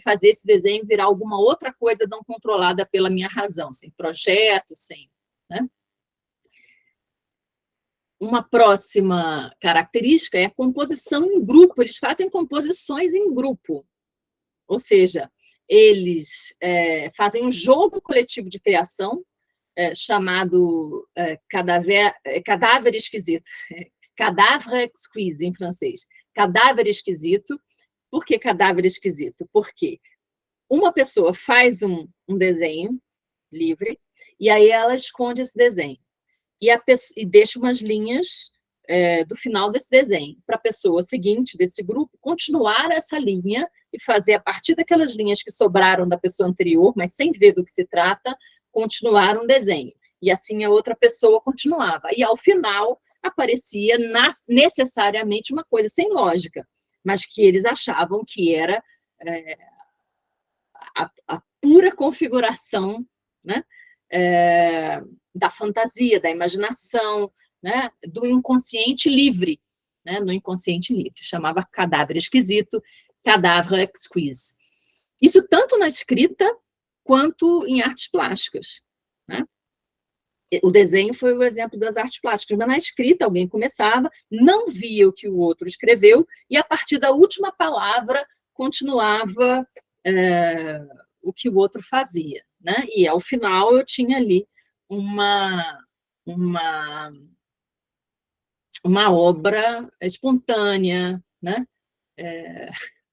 fazer esse desenho virar alguma outra coisa não controlada pela minha razão, sem projeto, sem... né? Uma próxima característica é a composição em grupo. Eles fazem composições em grupo, ou seja, eles fazem um jogo coletivo de criação, chamado cadáver esquisito, cadavre exquise em francês, cadáver esquisito. Por que cadáver esquisito? Porque uma pessoa faz um desenho livre, e aí ela esconde esse desenho, e deixa umas linhas do final desse desenho, para a pessoa seguinte desse grupo continuar essa linha e fazer, a partir daquelas linhas que sobraram da pessoa anterior, mas sem ver do que se trata, continuar um desenho. E assim a outra pessoa continuava. E ao final aparecia necessariamente uma coisa sem lógica, mas que eles achavam que era a pura configuração, né, da fantasia, da imaginação, né, do inconsciente livre, né, no inconsciente livre. Chamava cadáver esquisito, cadavre exquise. Isso tanto na escrita quanto em artes plásticas, né? O desenho foi o exemplo das artes plásticas, mas na escrita alguém começava, não via o que o outro escreveu, e a partir da última palavra continuava o que o outro fazia, né? E ao final eu tinha ali uma obra espontânea, né?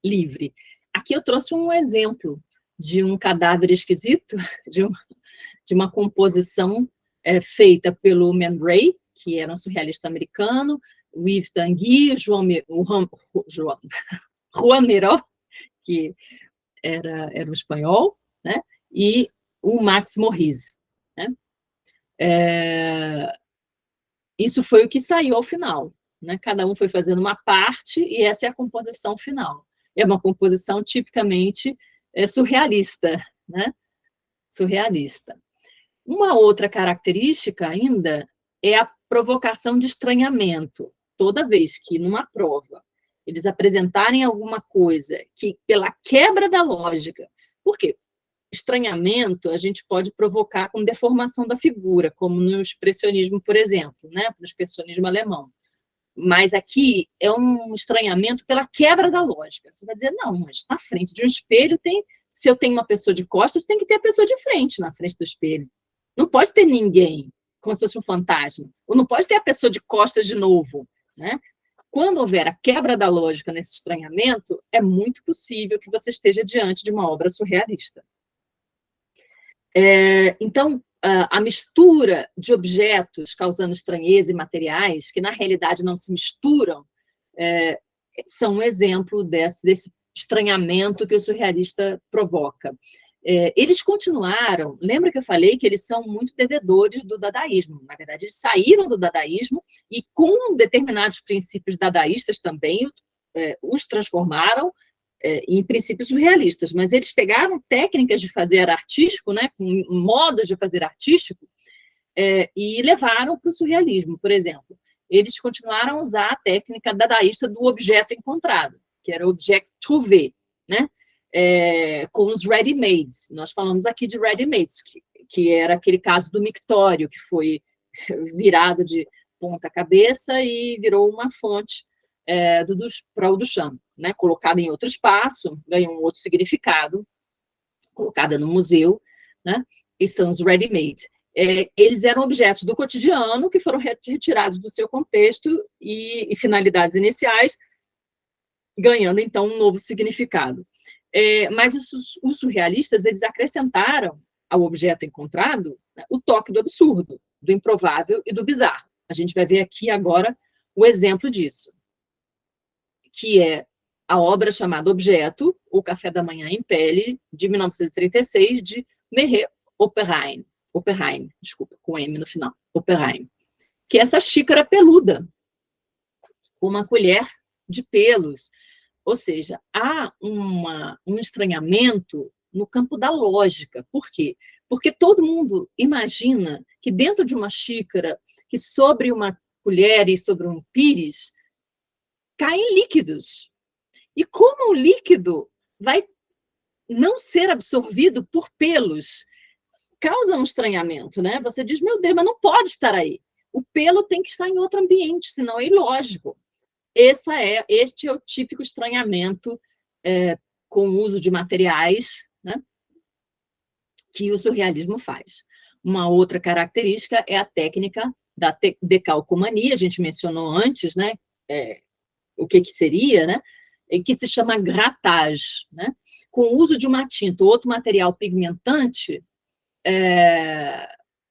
Livre. Aqui eu trouxe um exemplo de um cadáver esquisito, de uma composição feita pelo Man Ray, que era um surrealista americano. Yves Tanguy, Juan Miró, que era um espanhol, né? E o Max Morrize, né? Isso foi o que saiu ao final, né? Cada um foi fazendo uma parte e essa é a composição final. É uma composição tipicamente surrealista, né? Surrealista. Uma outra característica ainda é a provocação de estranhamento. Toda vez que numa prova eles apresentarem alguma coisa que, pela quebra da lógica, por quê? Estranhamento a gente pode provocar com deformação da figura, como no expressionismo, por exemplo, né? No expressionismo alemão. Mas aqui é um estranhamento pela quebra da lógica. Você vai dizer, não, mas na frente de um espelho se eu tenho uma pessoa de costas, tem que ter a pessoa de frente na frente do espelho. Não pode ter ninguém, como se fosse um fantasma. Ou não pode ter a pessoa de costas de novo, né? Quando houver a quebra da lógica nesse estranhamento, é muito possível que você esteja diante de uma obra surrealista. Então, a mistura de objetos causando estranheza e materiais, que na realidade não se misturam, são um exemplo desse estranhamento que o surrealista provoca. Eles continuaram, lembra que eu falei que eles são muito devedores do dadaísmo, na verdade eles saíram do dadaísmo e com determinados princípios dadaístas também os transformaram em princípios surrealistas, mas eles pegaram técnicas de fazer artístico, né, modos de fazer artístico, e levaram para o surrealismo, por exemplo. Eles continuaram a usar a técnica dadaísta do objeto encontrado, que era o objet trouvé, né, com os ready-mades. Nós falamos aqui de ready-mades, que era aquele caso do mictório, que foi virado de ponta cabeça e virou uma fonte para o Duchamp, né, colocada em outro espaço, ganhou um outro significado, colocada no museu, né, e são os ready-made. Eles eram objetos do cotidiano que foram retirados do seu contexto e finalidades iniciais, ganhando, então, um novo significado. Mas os surrealistas, eles acrescentaram ao objeto encontrado, né, o toque do absurdo, do improvável e do bizarro. A gente vai ver aqui agora o exemplo disso, que é a obra chamada Objeto, O Café da Manhã em Pele, de 1936, de Meret Oppenheim, desculpa, com M no final, Oppenheim, que é essa xícara peluda, com uma colher de pelos. Ou seja, há um estranhamento no campo da lógica. Por quê? Porque todo mundo imagina que dentro de uma xícara, que sobre uma colher e sobre um pires, caem líquidos. E como o líquido vai não ser absorvido por pelos, causa um estranhamento, né? Você diz, meu Deus, mas não pode estar aí. O pelo tem que estar em outro ambiente, senão é ilógico. Este é o típico estranhamento com o uso de materiais, né, que o surrealismo faz. Uma outra característica é a técnica da decalcomania, a gente mencionou antes, né, o que seria, né, que se chama grattage, né, com o uso de uma tinta ou outro material pigmentante,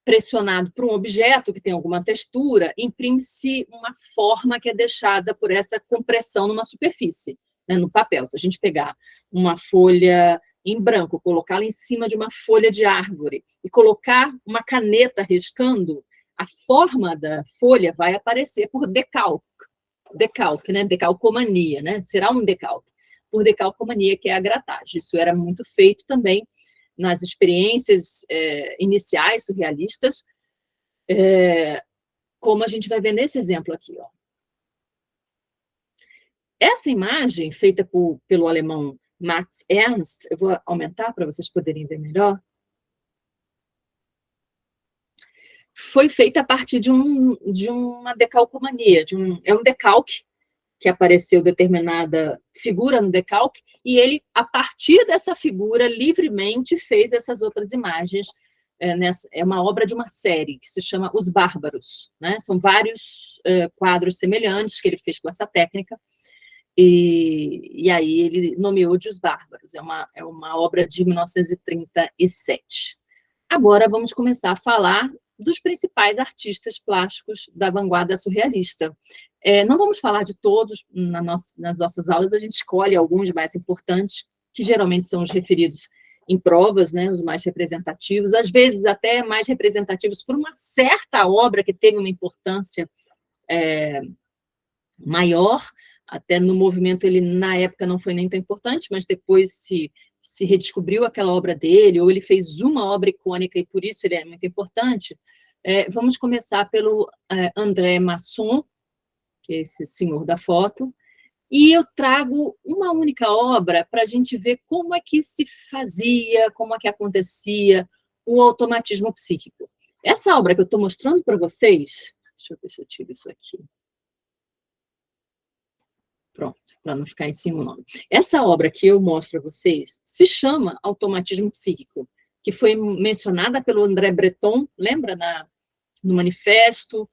pressionado por um objeto que tem alguma textura, imprime-se uma forma que é deixada por essa compressão numa superfície, né, no papel. Se a gente pegar uma folha em branco, colocá-la em cima de uma folha de árvore e colocar uma caneta riscando, a forma da folha vai aparecer por decalque, né, decalcomania, né, será um decalque, por decalcomania, que é a gratagem. Isso era muito feito também nas experiências iniciais surrealistas, como a gente vai ver nesse exemplo aqui, ó. Essa imagem, feita pelo alemão Max Ernst, eu vou aumentar para vocês poderem ver melhor, foi feita a partir de uma decalcomania, é um decalque, que apareceu determinada figura no decalque, e ele, a partir dessa figura, livremente fez essas outras imagens. É uma obra de uma série que se chama Os Bárbaros, né? São vários quadros semelhantes que ele fez com essa técnica, e aí ele nomeou de Os Bárbaros. É uma obra de 1937. Agora vamos começar a falar dos principais artistas plásticos da vanguarda surrealista. Não vamos falar de todos nas nossas aulas, a gente escolhe alguns mais importantes, que geralmente são os referidos em provas, né, os mais representativos, às vezes até mais representativos por uma certa obra que teve uma importância maior, até no movimento ele, na época, não foi nem tão importante, mas depois se redescobriu aquela obra dele, ou ele fez uma obra icônica e por isso ele é muito importante. Vamos começar pelo André Masson, que é esse senhor da foto, e eu trago uma única obra para a gente ver como é que se fazia, como é que acontecia o automatismo psíquico. Essa obra que eu estou mostrando para vocês, deixa eu ver se eu tiro isso aqui. Pronto, para não ficar em cima o nome. Essa obra que eu mostro para vocês se chama Automatismo Psíquico, que foi mencionada pelo André Breton, lembra no manifesto,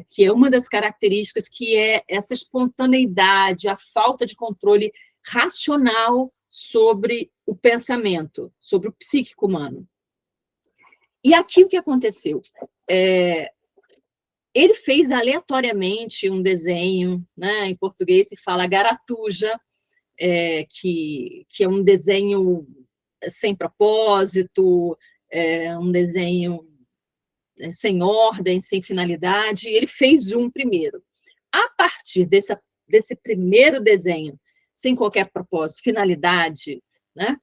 que é uma das características que é essa espontaneidade, a falta de controle racional sobre o pensamento, sobre o psíquico humano. E aqui o que aconteceu? Ele fez aleatoriamente um desenho, né, em português se fala garatuja, que é um desenho sem propósito, um desenho sem ordem, sem finalidade. Ele fez um primeiro. A partir desse primeiro desenho, sem qualquer propósito, finalidade, né,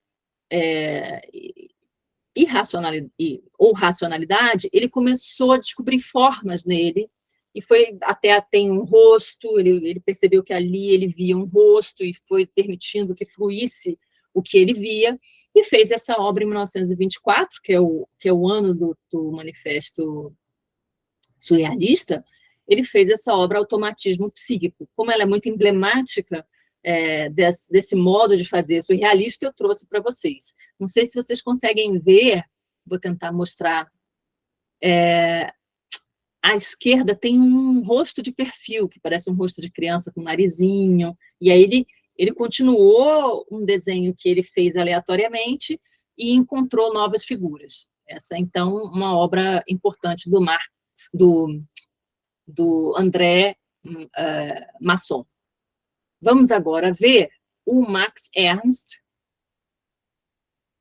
ou racionalidade, ele começou a descobrir formas nele, e foi até tem um rosto, ele percebeu que ali ele via um rosto, e foi permitindo que fluísse o que ele via, e fez essa obra em 1924, que é o ano do Manifesto Surrealista. Ele fez essa obra Automatismo Psíquico. Como ela é muito emblemática desse modo de fazer surrealista, eu trouxe para vocês. Não sei se vocês conseguem ver, vou tentar mostrar. À esquerda tem um rosto de perfil, que parece um rosto de criança com narizinho, e aí ele continuou um desenho que ele fez aleatoriamente e encontrou novas figuras. Essa, então, uma obra importante do André Masson. Vamos agora ver o Max Ernst,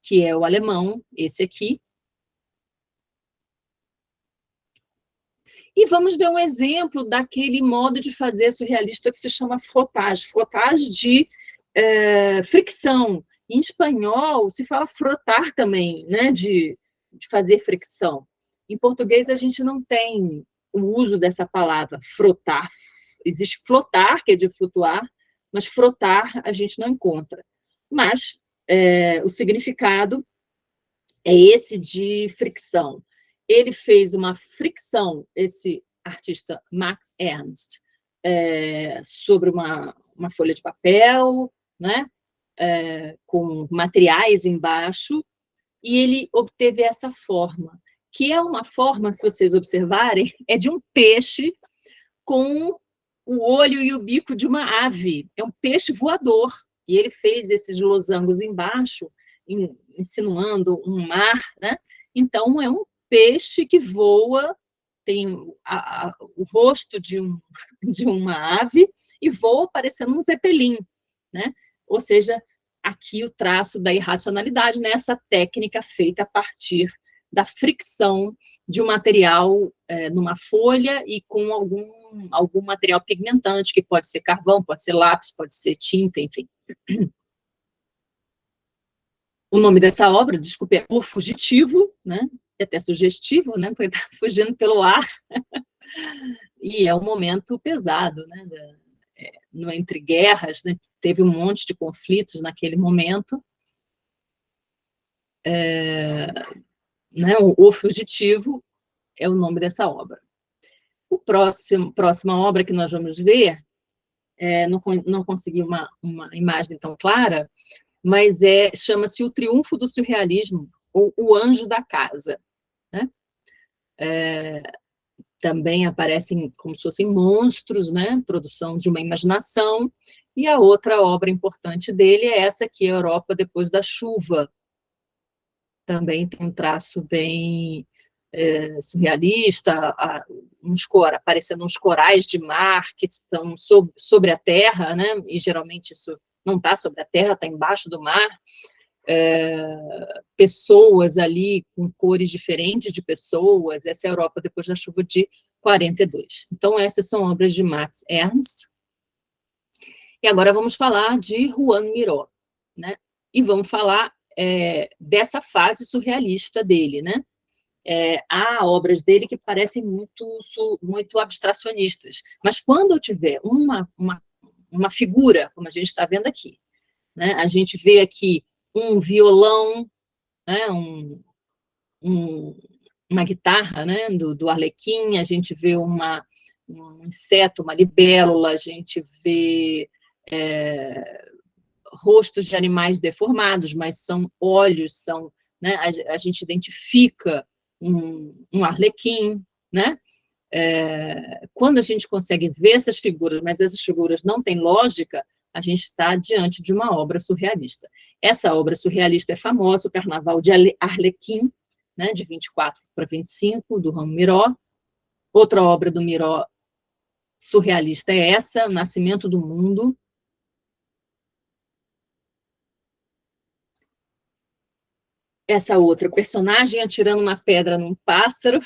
que é o alemão, esse aqui. E vamos ver um exemplo daquele modo de fazer surrealista que se chama frottage. Frottage de fricção. Em espanhol, se fala frotar também, né, de fazer fricção. Em português, a gente não tem o uso dessa palavra, frotar. Existe flotar, que é de flutuar, mas frotar a gente não encontra. Mas o significado é esse de fricção. Ele fez uma fricção, esse artista Max Ernst, sobre uma folha de papel, né, com materiais embaixo, e ele obteve essa forma, que é uma forma, se vocês observarem, é de um peixe com o olho e o bico de uma ave, é um peixe voador, e ele fez esses losangos embaixo, insinuando um mar, né? Então, é um peixe que voa, tem o rosto de uma ave, e voa parecendo um zeppelin, né? Ou seja, aqui o traço da irracionalidade, nessa técnica feita a partir da fricção de um material numa folha e com algum material pigmentante, que pode ser carvão, pode ser lápis, pode ser tinta, enfim. O nome dessa obra, desculpe, é O Fugitivo, né? É até sugestivo, né? Porque está fugindo pelo ar. E é um momento pesado, né? Entre guerras, né? Teve um monte de conflitos naquele momento. Né? O Fugitivo é o nome dessa obra. Próxima obra que nós vamos ver, não consegui uma imagem tão clara, mas chama-se O Triunfo do Surrealismo, ou O Anjo da Casa. Né? Também aparecem como se fossem monstros, né? Produção de uma imaginação, e a outra obra importante dele é essa aqui, A Europa Depois da Chuva. Também tem um traço bem surrealista, aparecendo uns corais de mar que estão sobre a terra, né? E geralmente isso não está sobre a terra, está embaixo do mar. Pessoas ali com cores diferentes de pessoas. Essa é a Europa depois da chuva de 42. Então, essas são obras de Max Ernst. E agora vamos falar de Juan Miró, né? E vamos falar dessa fase surrealista dele, né? Há obras dele que parecem muito abstracionistas, mas quando eu tiver uma figura, como a gente está vendo aqui, né? A gente vê aqui um violão, né? Uma guitarra, né? do Arlequim, a gente vê um inseto, uma libélula, a gente vê rostos de animais deformados, mas são olhos, né? A gente identifica um arlequim, né? Quando a gente consegue ver essas figuras, mas essas figuras não têm lógica, a gente está diante de uma obra surrealista. Essa obra surrealista é famosa, o Carnaval de Arlequim, né, de 24 para 25, do Juan Miró. Outra obra do Miró surrealista é essa, O Nascimento do Mundo. Essa outra, personagem atirando uma pedra num pássaro,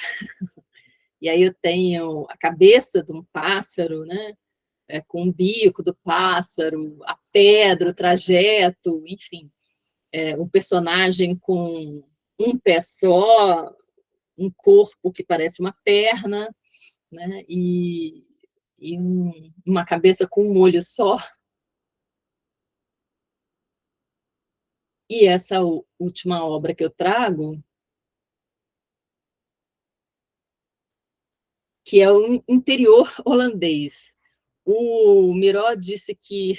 e aí eu tenho a cabeça de um pássaro, né? Com o bico do pássaro, a pedra, o trajeto, enfim. Um personagem com um pé só, um corpo que parece uma perna, né? E uma cabeça com um olho só. E essa última obra que eu trago, que é o interior holandês. O Miró disse que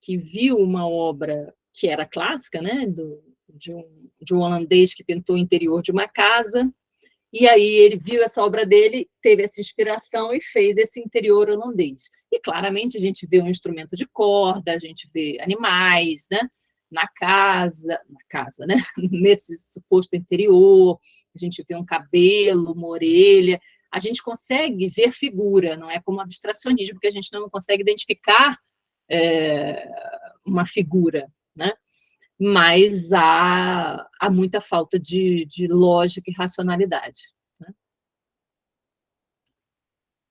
viu uma obra que era clássica, né, de um holandês que pintou o interior de uma casa, e aí ele viu essa obra dele, teve essa inspiração e fez esse interior holandês. E claramente a gente vê um instrumento de corda, a gente vê animais, né, na casa, né, nesse suposto interior, a gente vê um cabelo, uma orelha, a gente consegue ver figura, não é como abstracionismo, que a gente não consegue identificar uma figura, né? Mas há muita falta de lógica e racionalidade. Né?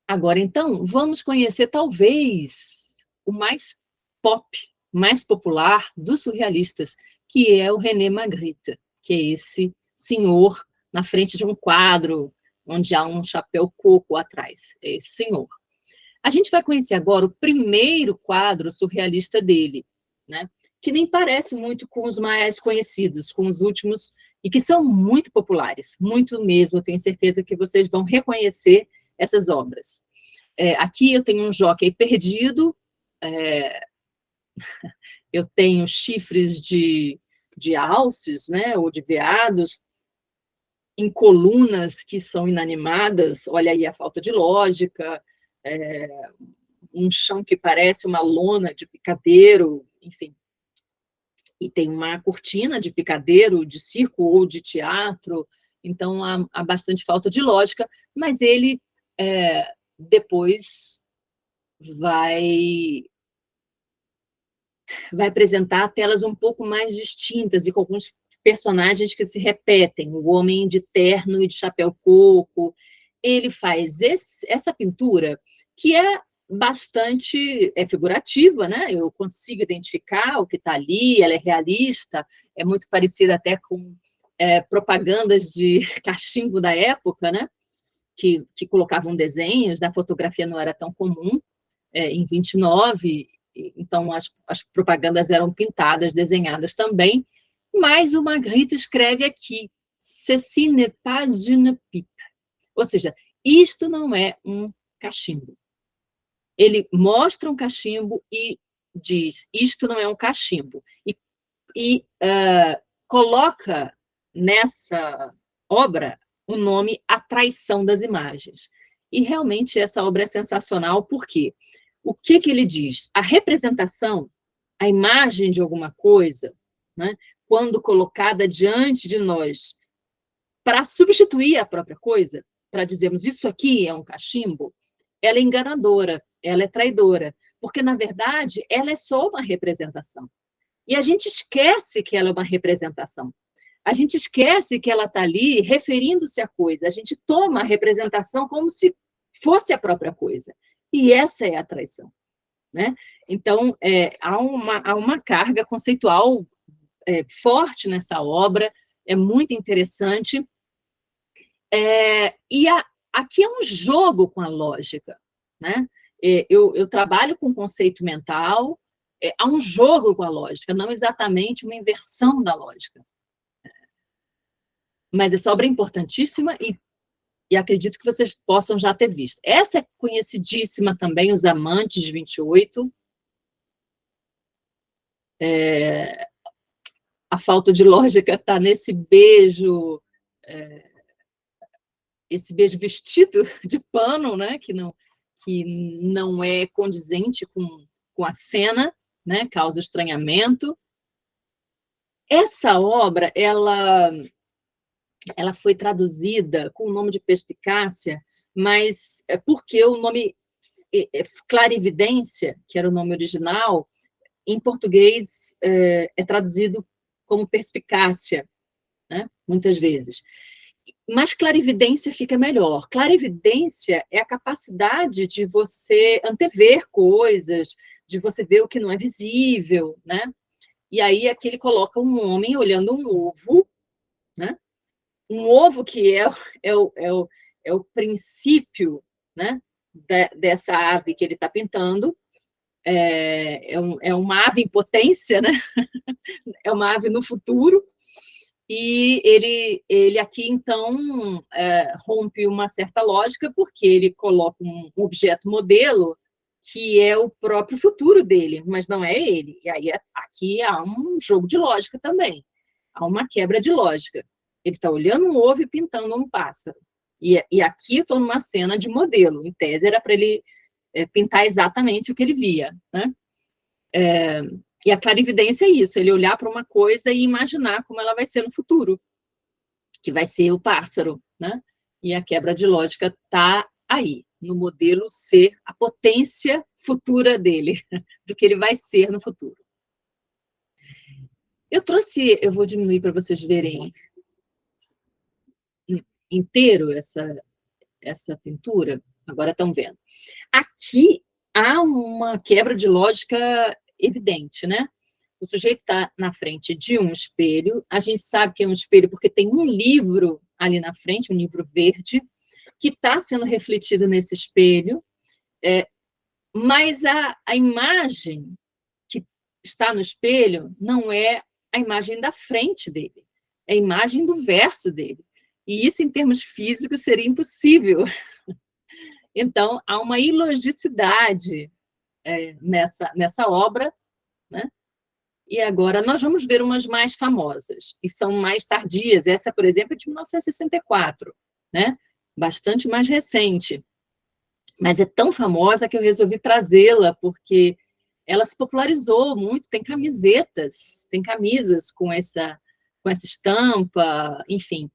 Agora, então, vamos conhecer, talvez, o mais pop, mais popular dos surrealistas, que é o René Magritte, que é esse senhor na frente de um quadro, onde há um chapéu coco atrás, é esse senhor. A gente vai conhecer agora o primeiro quadro surrealista dele, né? Que nem parece muito com os mais conhecidos, com os últimos, e que são muito populares, muito mesmo, eu tenho certeza que vocês vão reconhecer essas obras. Aqui eu tenho um jockey perdido, eu tenho chifres de alces, né, ou de veados, em colunas que são inanimadas, olha aí a falta de lógica, um chão que parece uma lona de picadeiro, enfim. E tem uma cortina de picadeiro, de circo ou de teatro, então há bastante falta de lógica, mas ele depois vai apresentar telas um pouco mais distintas e com alguns personagens que se repetem, o homem de terno e de chapéu coco. Ele faz essa pintura que é bastante figurativa, né? Eu consigo identificar o que está ali, ela é realista, é muito parecida até com propagandas de cachimbo da época, né? Que colocavam desenhos, da fotografia não era tão comum, em 29, então as propagandas eram pintadas, desenhadas também, mas o Magritte escreve aqui, ceci n'est pas une pipe, ou seja, isto não é um cachimbo. Ele mostra um cachimbo e diz, isto não é um cachimbo, e coloca nessa obra o nome A Traição das Imagens. E realmente essa obra é sensacional, porque o que ele diz? A representação, a imagem de alguma coisa, né, quando colocada diante de nós para substituir a própria coisa, para dizermos isso aqui é um cachimbo, ela é enganadora, ela é traidora, porque, na verdade, ela é só uma representação. E a gente esquece que ela é uma representação. A gente esquece que ela está ali referindo-se à coisa. A gente toma a representação como se fosse a própria coisa. E essa é a traição. Né? Então, há uma carga conceitual forte nessa obra, é muito interessante. Aqui é um jogo com a lógica. Né? Eu trabalho com conceito mental, há um jogo com a lógica, não exatamente uma inversão da lógica. Mas essa obra é importantíssima e acredito que vocês possam já ter visto. Essa é conhecidíssima também, Os Amantes de 28. A falta de lógica está nesse beijo, esse beijo vestido de pano, né, que não é condizente com a cena, né, causa estranhamento. Essa obra, ela foi traduzida com o nome de Perspicácia, mas porque o nome Clarividência, que era o nome original, em português é traduzido como Perspicácia, né? Muitas vezes. Mas clarividência fica melhor. Clarividência é a capacidade de você antever coisas, de você ver o que não é visível, né? E aí aqui ele coloca um homem olhando um ovo, né? Um ovo que é o princípio, né? Dessa ave que ele está pintando. É uma ave em potência, né? É uma ave no futuro. E ele aqui, então, rompe uma certa lógica, porque ele coloca um objeto modelo que é o próprio futuro dele, mas não é ele. E aí, aqui há um jogo de lógica também. Há uma quebra de lógica. Ele está olhando um ovo e pintando um pássaro. E aqui eu estou numa cena de modelo. Em tese, era para ele pintar exatamente o que ele via, né? E a clarividência é isso, ele olhar para uma coisa e imaginar como ela vai ser no futuro, que vai ser o pássaro, né? E a quebra de lógica está aí, no modelo ser a potência futura dele, do que ele vai ser no futuro. Eu vou diminuir para vocês verem inteiro essa pintura, agora estão vendo. Aqui há uma quebra de lógica evidente, né? O sujeito está na frente de um espelho, a gente sabe que é um espelho porque tem um livro ali na frente, um livro verde, que está sendo refletido nesse espelho, mas a imagem que está no espelho não é a imagem da frente dele, é a imagem do verso dele. E isso, em termos físicos, seria impossível. Então, há uma ilogicidade nessa obra, né? E agora nós vamos ver umas mais famosas, e são mais tardias. Essa, por exemplo, é de 1964, né? Bastante mais recente. Mas é tão famosa que eu resolvi trazê-la, porque ela se popularizou muito, tem camisetas, tem camisas com essa estampa, enfim,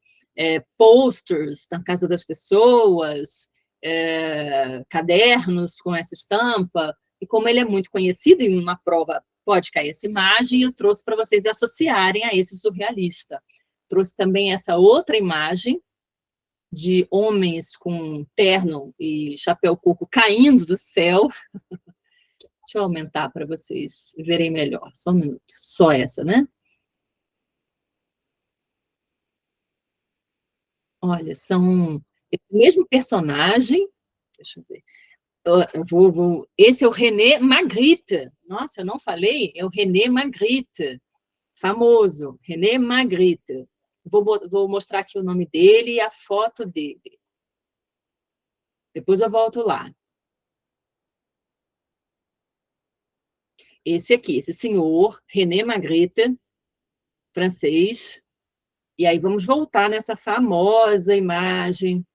posters na casa das pessoas, cadernos com essa estampa, e como ele é muito conhecido, em uma prova pode cair essa imagem, eu trouxe para vocês associarem a esse surrealista. Trouxe também essa outra imagem, de homens com terno e chapéu coco caindo do céu. Deixa eu aumentar para vocês verem melhor, só um minuto. Só essa, né? Olha, são esse mesmo personagem, deixa eu ver. Esse é o René Magritte. Nossa, eu não falei, é o René Magritte, famoso, René Magritte. Vou mostrar aqui o nome dele e a foto dele. Depois eu volto lá. Esse aqui, esse senhor, René Magritte, francês. E aí vamos voltar nessa famosa imagem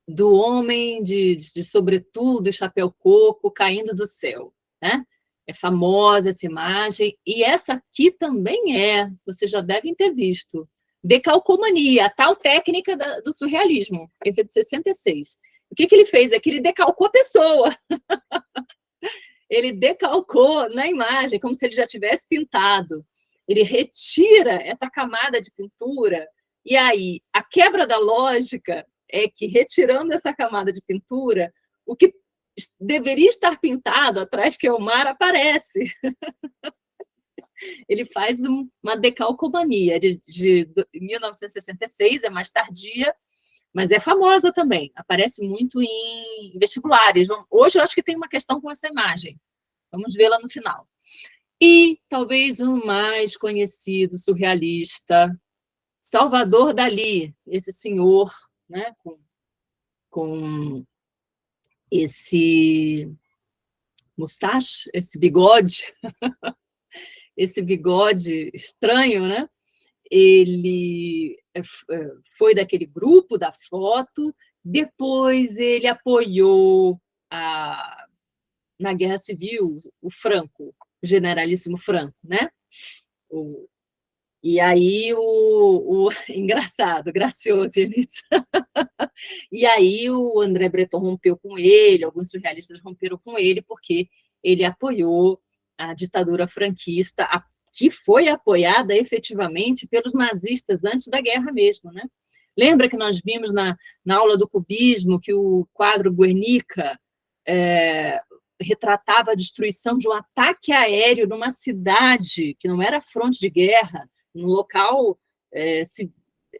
do homem de sobretudo, chapéu coco, caindo do céu, né? É famosa essa imagem, e essa aqui também vocês já devem ter visto. Decalcomania, a tal técnica do surrealismo. Esse é de 66. O que ele fez? É que ele decalcou a pessoa. Ele decalcou na imagem, como se ele já tivesse pintado. Ele retira essa camada de pintura, e aí a quebra da lógica é que, retirando essa camada de pintura, o que deveria estar pintado atrás, que é o mar, aparece. Ele faz uma decalcomania de 1966, é mais tardia, mas é famosa também, aparece muito em vestibulares. Hoje eu acho que tem uma questão com essa imagem, vamos vê-la no final. E talvez o mais conhecido surrealista, Salvador Dalí, esse senhor, né, com esse mustache, esse bigode estranho, né? Ele foi daquele grupo da foto, depois ele apoiou na Guerra Civil o Franco, o generalíssimo Franco, né? E aí, engraçado, gracioso, Eunice. E aí o André Breton rompeu com ele, alguns surrealistas romperam com ele, porque ele apoiou a ditadura franquista, que foi apoiada efetivamente pelos nazistas antes da guerra mesmo, né? Lembra que nós vimos na aula do cubismo que o quadro Guernica retratava a destruição de um ataque aéreo numa cidade que não era fronte de guerra, num local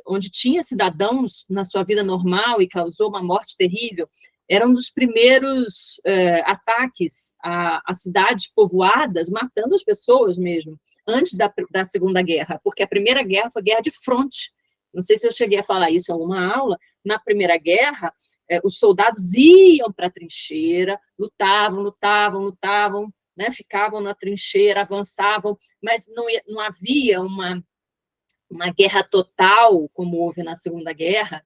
onde tinha cidadãos na sua vida normal e causou uma morte terrível. Era um dos primeiros ataques a cidades povoadas, matando as pessoas mesmo, antes da Segunda Guerra, porque a Primeira Guerra foi guerra de fronte. Não sei se eu cheguei a falar isso em alguma aula. Na Primeira Guerra, os soldados iam para a trincheira, lutavam, né, ficavam na trincheira, avançavam, mas não havia uma guerra total, como houve na Segunda Guerra,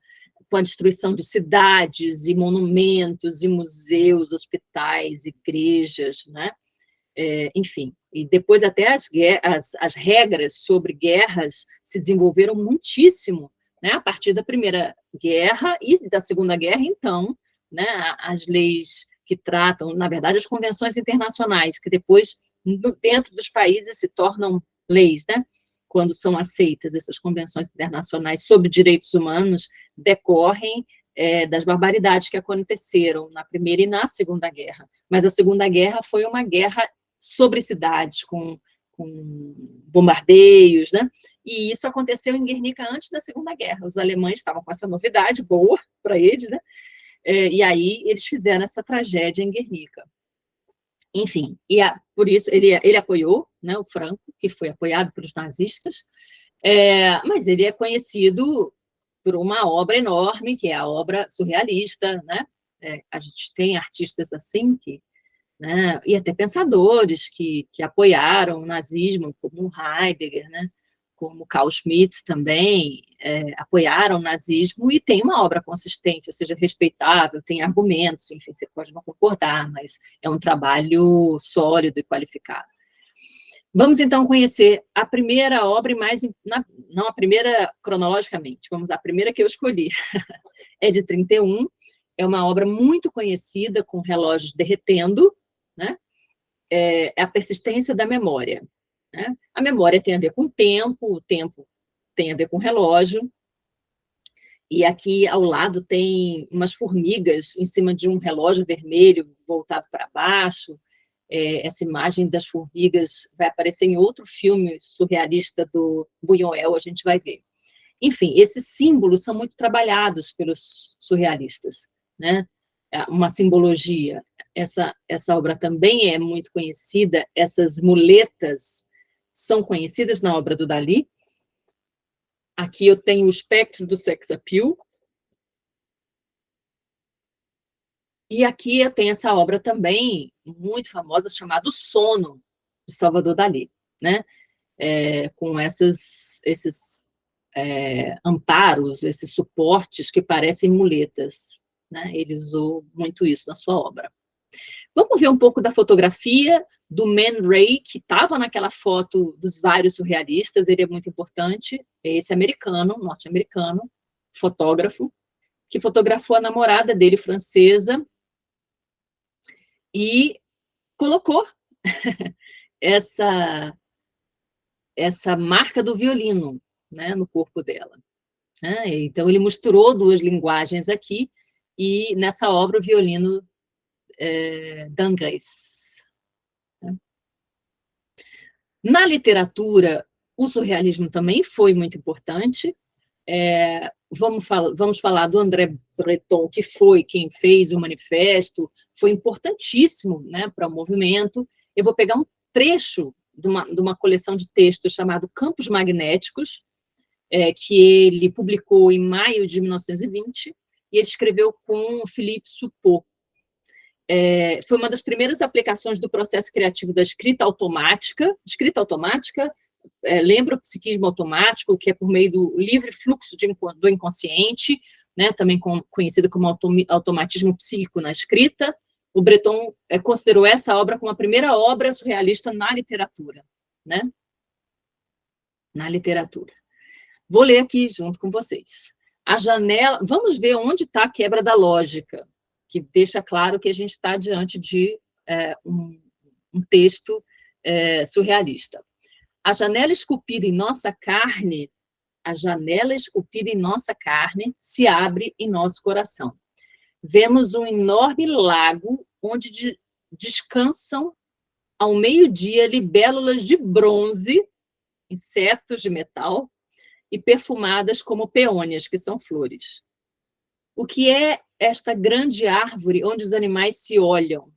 com a destruição de cidades e monumentos e museus, hospitais, igrejas, né? Enfim, e depois até as regras sobre guerras se desenvolveram muitíssimo, né? A partir da Primeira Guerra e da Segunda Guerra, então, né? As leis que tratam, na verdade, as convenções internacionais, que depois, dentro dos países, se tornam leis, né? Quando são aceitas essas convenções internacionais sobre direitos humanos, decorrem das barbaridades que aconteceram na Primeira e na Segunda Guerra. Mas a Segunda Guerra foi uma guerra sobre cidades, com bombardeios, né? E isso aconteceu em Guernica antes da Segunda Guerra. Os alemães estavam com essa novidade boa para eles, né? E aí eles fizeram essa tragédia em Guernica. Enfim, por isso ele apoiou, né, o Franco, que foi apoiado pelos nazistas, mas ele é conhecido por uma obra enorme, que é a obra surrealista, né? A gente tem artistas assim, né, e até pensadores que apoiaram o nazismo, como Heidegger, né, como Carl Schmitt também, apoiaram o nazismo, e tem uma obra consistente, ou seja, respeitável, tem argumentos, enfim, você pode não concordar, mas é um trabalho sólido e qualificado. Vamos, então, conhecer a primeira obra, não a primeira cronologicamente, a primeira que eu escolhi, é de 31, é uma obra muito conhecida, com relógios derretendo, né? É a persistência da memória, né? A memória tem a ver com o tempo tem a ver com o relógio, e aqui ao lado tem umas formigas em cima de um relógio vermelho voltado para baixo. Essa imagem das formigas vai aparecer em outro filme surrealista do Buñuel, a gente vai ver. Enfim, esses símbolos são muito trabalhados pelos surrealistas, né? Uma simbologia. Essa obra também é muito conhecida, essas muletas são conhecidas na obra do Dalí. Aqui eu tenho o espectro do sex appeal. E aqui eu tenho essa obra também, muito famosa, chamada O Sono, de Salvador Dalí, né? Com esses amparos, esses suportes que parecem muletas, né? Ele usou muito isso na sua obra. Vamos ver um pouco da fotografia do Man Ray, que estava naquela foto dos vários surrealistas, ele é muito importante, é esse americano, norte-americano, fotógrafo, que fotografou a namorada dele, francesa, e colocou essa marca do violino, né, no corpo dela. Né? Então, ele misturou duas linguagens aqui, e nessa obra, o violino d'Angres. Né? Na literatura, o surrealismo também foi muito importante. Vamos falar do André Breton, que foi quem fez o manifesto, foi importantíssimo, né, para o movimento. Eu vou pegar um trecho de uma coleção de textos chamado Campos Magnéticos, que ele publicou em maio de 1920, e ele escreveu com Philippe Soupault. Foi uma das primeiras aplicações do processo criativo da escrita automática. Lembra o psiquismo automático, que é por meio do livre fluxo do inconsciente, né, também conhecido como automatismo psíquico na escrita. O Breton considerou essa obra como a primeira obra surrealista na literatura, né? Na literatura. Vou ler aqui junto com vocês. A janela... Vamos ver onde está a quebra da lógica, que deixa claro que a gente está diante de um texto surrealista. A janela esculpida em nossa carne se abre em nosso coração. Vemos um enorme lago onde descansam ao meio-dia libélulas de bronze, insetos de metal, e perfumadas como peônias, que são flores. O que é esta grande árvore onde os animais se olham?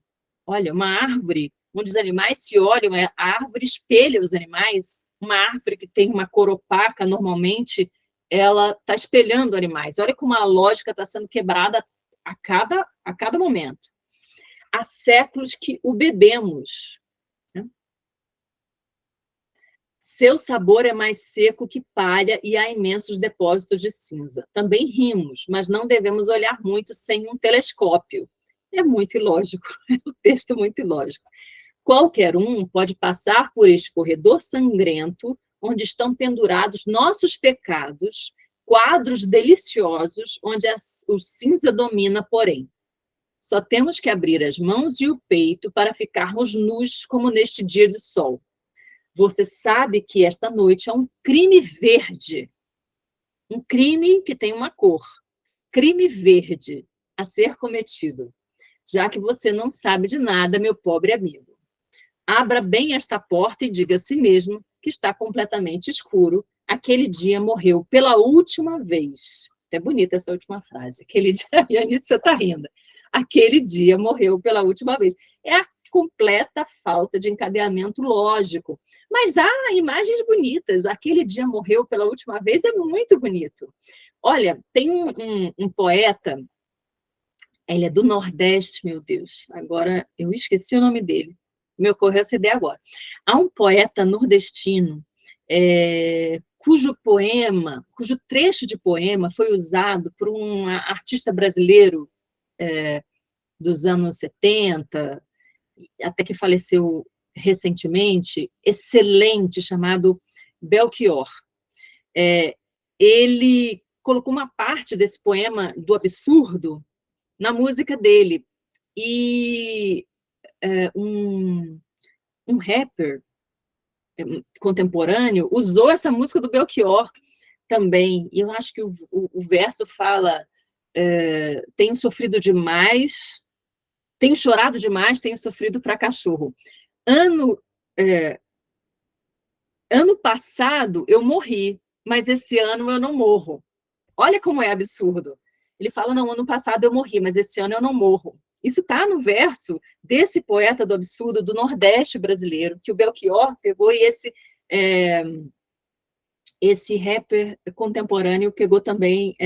Olha, uma árvore onde os animais se olham, a árvore espelha os animais. Uma árvore que tem uma cor opaca, normalmente, ela está espelhando animais. Olha como a lógica está sendo quebrada a cada momento. Há séculos que o bebemos. Né? Seu sabor é mais seco que palha e há imensos depósitos de cinza. Também rimos, mas não devemos olhar muito sem um telescópio. É muito ilógico, é um texto muito ilógico. Qualquer um pode passar por este corredor sangrento, onde estão pendurados nossos pecados, quadros deliciosos, onde o cinza domina, porém. Só temos que abrir as mãos e o peito para ficarmos nus, como neste dia de sol. Você sabe que esta noite é um crime verde. Um crime que tem uma cor. Crime verde a ser cometido. Já que você não sabe de nada, meu pobre amigo. Abra bem esta porta e diga a si mesmo que está completamente escuro. Aquele dia morreu pela última vez. É bonita essa última frase. Aquele dia, e a Anitta, você está rindo. Aquele dia morreu pela última vez. É a completa falta de encadeamento lógico. Mas há imagens bonitas. Aquele dia morreu pela última vez é muito bonito. Olha, tem um poeta, ele é do Nordeste, meu Deus. Agora, eu esqueci o nome dele. Me ocorreu essa ideia agora. Há um poeta nordestino cujo trecho de poema foi usado por um artista brasileiro dos anos 70, até que faleceu recentemente, excelente, chamado Belchior. Ele colocou uma parte desse poema do absurdo na música dele, e um rapper contemporâneo usou essa música do Belchior também, e eu acho que o verso fala, tenho sofrido demais, tenho chorado demais, tenho sofrido para cachorro. Ano passado eu morri, mas esse ano eu não morro. Olha como é absurdo. Ele fala, não, ano passado eu morri, mas esse ano eu não morro. Isso está no verso desse poeta do absurdo do Nordeste brasileiro, que o Belchior pegou, e esse rapper contemporâneo pegou também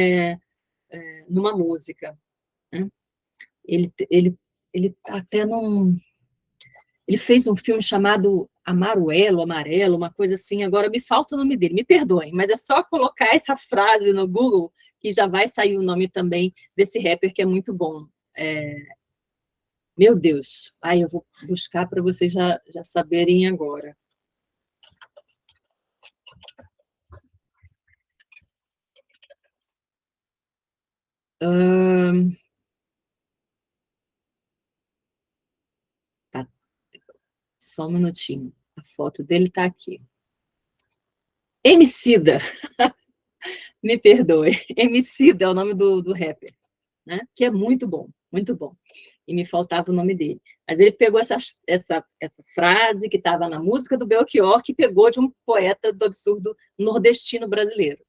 numa música. Né? Ele até não... Ele fez um filme chamado Amarelo, uma coisa assim, agora me falta o nome dele, me perdoem, mas é só colocar essa frase no Google que já vai sair o nome também desse rapper, que é muito bom. Meu Deus. Ai, eu vou buscar para vocês já saberem agora. Tá, só um minutinho. A foto dele está aqui. Emicida, me perdoe. Emicida é o nome do rapper, né? Que é muito bom, muito bom. E me faltava o nome dele. Mas ele pegou essa frase que estava na música do Belchior, que pegou de um poeta do absurdo nordestino brasileiro.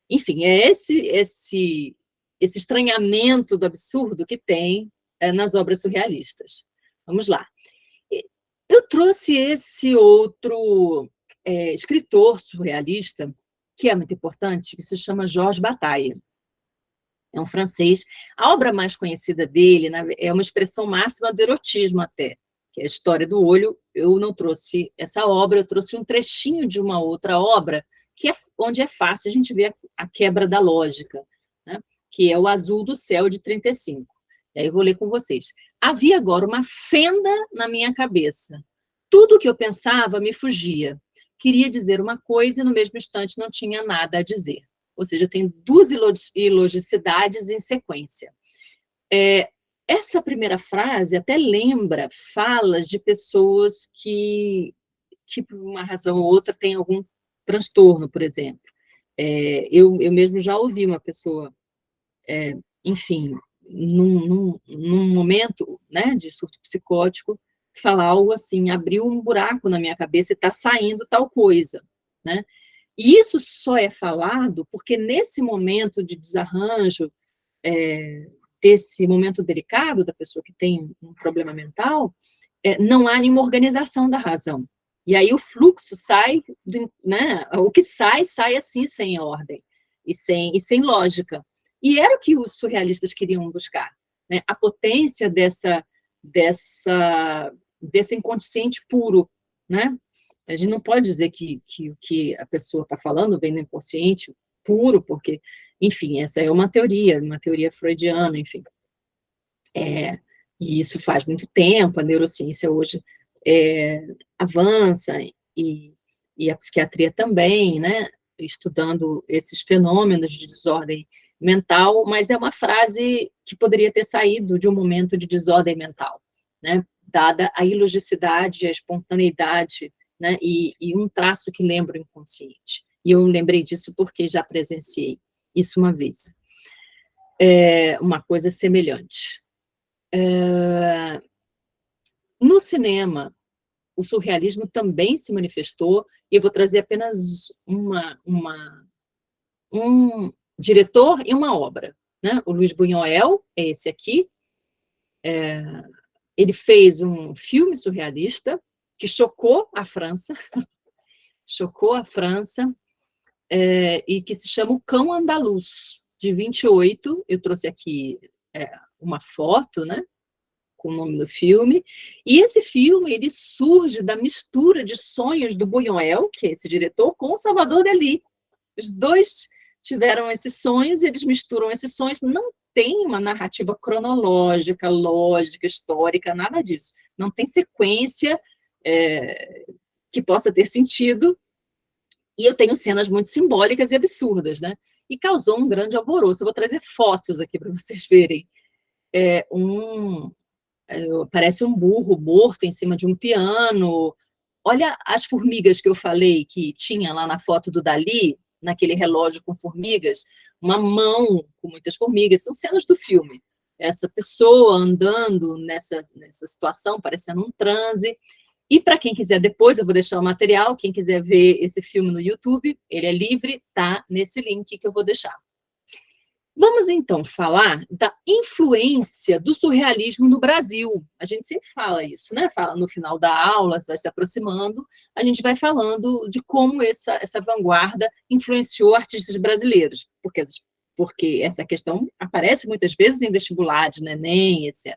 Enfim, é esse estranhamento do absurdo que tem nas obras surrealistas. Vamos lá. Eu trouxe esse outro escritor surrealista, que é muito importante, que se chama Georges Bataille. É um francês. A obra mais conhecida dele é uma expressão máxima do erotismo até, que é a História do Olho. Eu não trouxe essa obra, eu trouxe um trechinho de uma outra obra, onde é fácil a gente ver a quebra da lógica, né? Que é O Azul do Céu, de 35. E aí eu vou ler com vocês. Havia agora uma fenda na minha cabeça. Tudo o que eu pensava me fugia. Queria dizer uma coisa e no mesmo instante não tinha nada a dizer. Ou seja, tem duas ilogicidades em sequência. Essa primeira frase até lembra falas de pessoas que por uma razão ou outra, têm algum transtorno, por exemplo. Eu mesmo já ouvi uma pessoa, enfim, num momento, né, de surto psicótico, falar algo assim, abriu um buraco na minha cabeça e está saindo tal coisa, né? E isso só é falado porque nesse momento de desarranjo, desse momento delicado da pessoa que tem um problema mental, não há nenhuma organização da razão. E aí o fluxo sai, né? O que sai assim, sem ordem e sem lógica. E era o que os surrealistas queriam buscar, né? A potência desse inconsciente puro, né? A gente não pode dizer que o que a pessoa está falando vem do inconsciente puro, porque, enfim, essa é uma teoria freudiana, enfim. E isso faz muito tempo, a neurociência hoje avança, e a psiquiatria também, né, estudando esses fenômenos de desordem mental, mas é uma frase que poderia ter saído de um momento de desordem mental, né, dada a ilogicidade, a espontaneidade, né, e um traço que lembra o inconsciente. E eu lembrei disso porque já presenciei isso uma vez. Uma coisa semelhante. No cinema, o surrealismo também se manifestou, e eu vou trazer apenas um diretor e uma obra, né? O Luiz Buñuel, é esse aqui, ele fez um filme surrealista que chocou a França, e que se chama O Cão Andaluz, de 28, eu trouxe aqui uma foto, né? Com o nome do filme, e esse filme, ele surge da mistura de sonhos do Buñuel, que é esse diretor, com o Salvador Dalí. Os dois tiveram esses sonhos, e eles misturam esses sonhos, não tem uma narrativa cronológica, lógica, histórica, nada disso. Não tem sequência que possa ter sentido, e eu tenho cenas muito simbólicas e absurdas, né? E causou um grande alvoroço. Eu vou trazer fotos aqui para vocês verem. Parece um burro morto em cima de um piano. Olha as formigas que eu falei que tinha lá na foto do Dalí, naquele relógio com formigas, uma mão com muitas formigas, são cenas do filme. Essa pessoa andando nessa situação, parecendo um transe. E para quem quiser, depois eu vou deixar o material, quem quiser ver esse filme no YouTube, ele é livre, tá nesse link que eu vou deixar. Vamos, então, falar da influência do surrealismo no Brasil. A gente sempre fala isso, né? Fala no final da aula, vai se aproximando, a gente vai falando de como essa vanguarda influenciou artistas brasileiros, porque essa questão aparece muitas vezes em vestibulares, no Enem, etc.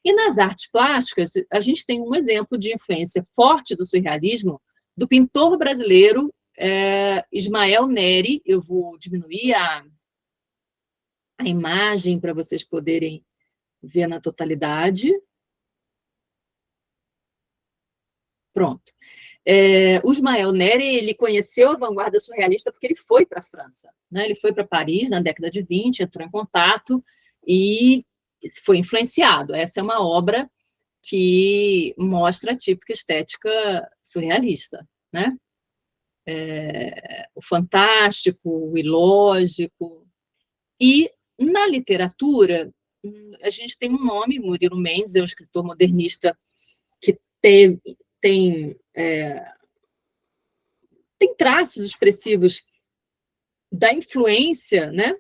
E nas artes plásticas, a gente tem um exemplo de influência forte do surrealismo do pintor brasileiro Ismael Neri. Eu vou diminuir a imagem para vocês poderem ver na totalidade. Pronto. O Ismael Neri, ele conheceu a vanguarda surrealista porque ele foi para a França, né? Ele foi para Paris na década de 20, entrou em contato e foi influenciado. Essa é uma obra que mostra a típica estética surrealista, né? O fantástico, o ilógico. E na literatura, a gente tem um nome, Murilo Mendes, é um escritor modernista que tem traços expressivos da influência, né,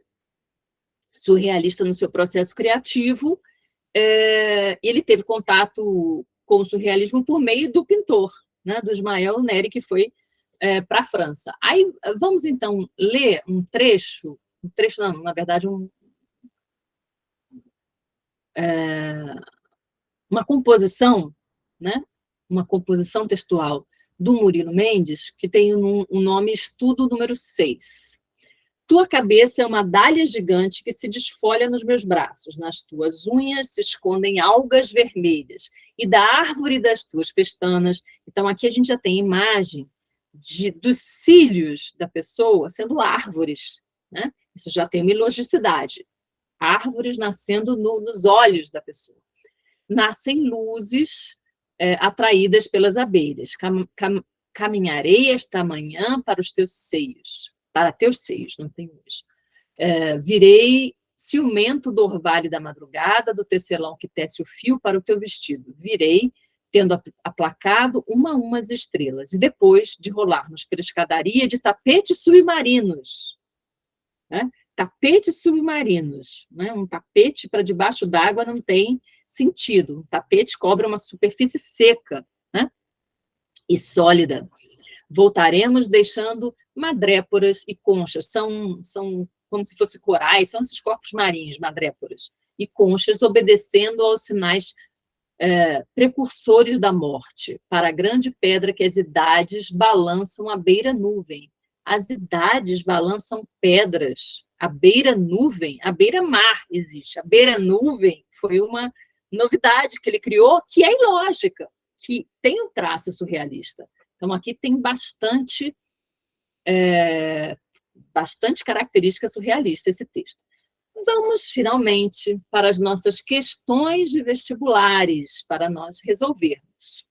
surrealista no seu processo criativo. Ele teve contato com o surrealismo por meio do pintor, né, do Ismael Neri, que foi para a França. Aí, vamos, então, ler um trecho não, na verdade, uma composição, né, uma composição textual do Murilo Mendes, que tem um nome Estudo número 6. Tua cabeça é uma dália gigante que se desfolha nos meus braços. Nas tuas unhas se escondem algas vermelhas. E da árvore das tuas pestanas... Então, aqui a gente já tem imagem dos cílios da pessoa sendo árvores, né? Isso já tem uma ilogicidade. Árvores nascendo nos olhos da pessoa. Nascem luzes atraídas pelas abelhas. Caminharei esta manhã para os teus seios. Para teus seios, não tem hoje. Virei ciumento do orvalho da madrugada, do tecelão que tece o fio para o teu vestido. Virei, tendo aplacado uma a uma as estrelas. E depois de rolarmos pela escadaria de tapetes submarinos, né? Tapetes submarinos, né? Um tapete para debaixo d'água não tem sentido. Um tapete cobre uma superfície seca, né, e sólida. Voltaremos deixando madréporas e conchas, são como se fossem corais, são esses corpos marinhos, madréporas, e conchas obedecendo aos sinais precursores da morte, para a grande pedra que as idades balançam à beira-nuvem. As idades balançam pedras, à beira-nuvem, à beira-mar existe, a beira-nuvem foi uma novidade que ele criou, que é ilógica, que tem um traço surrealista. Então, aqui tem bastante característica surrealista esse texto. Vamos, finalmente, para as nossas questões de vestibulares, para nós resolvermos.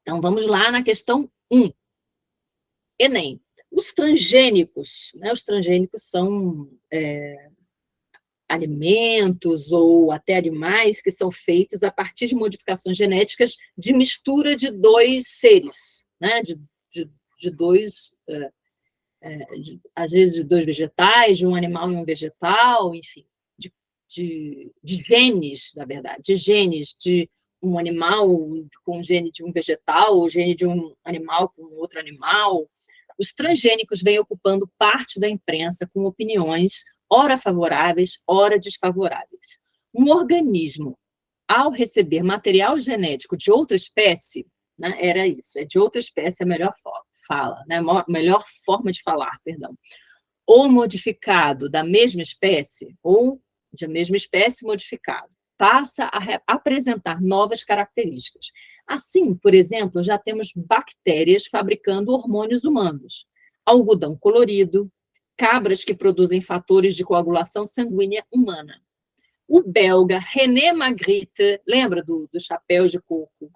Então, vamos lá na questão 1. Enem. Os transgênicos, né? Os transgênicos são alimentos ou até animais que são feitos a partir de modificações genéticas de mistura de dois seres, né? De dois, às vezes de dois vegetais, de um animal e um vegetal, enfim, de genes, na verdade, de genes de um animal com gene de um vegetal, ou gene de um animal com outro animal. Os transgênicos vêm ocupando parte da imprensa com opiniões ora favoráveis, ora desfavoráveis. Um organismo, ao receber material genético de outra espécie, né, era isso, de outra espécie a melhor fala, né, melhor forma de falar, perdão, ou modificado da mesma espécie, ou de mesma espécie modificado, passa a apresentar novas características. Assim, por exemplo, já temos bactérias fabricando hormônios humanos, algodão colorido, cabras que produzem fatores de coagulação sanguínea humana. O belga René Magritte, lembra do chapéu de coco?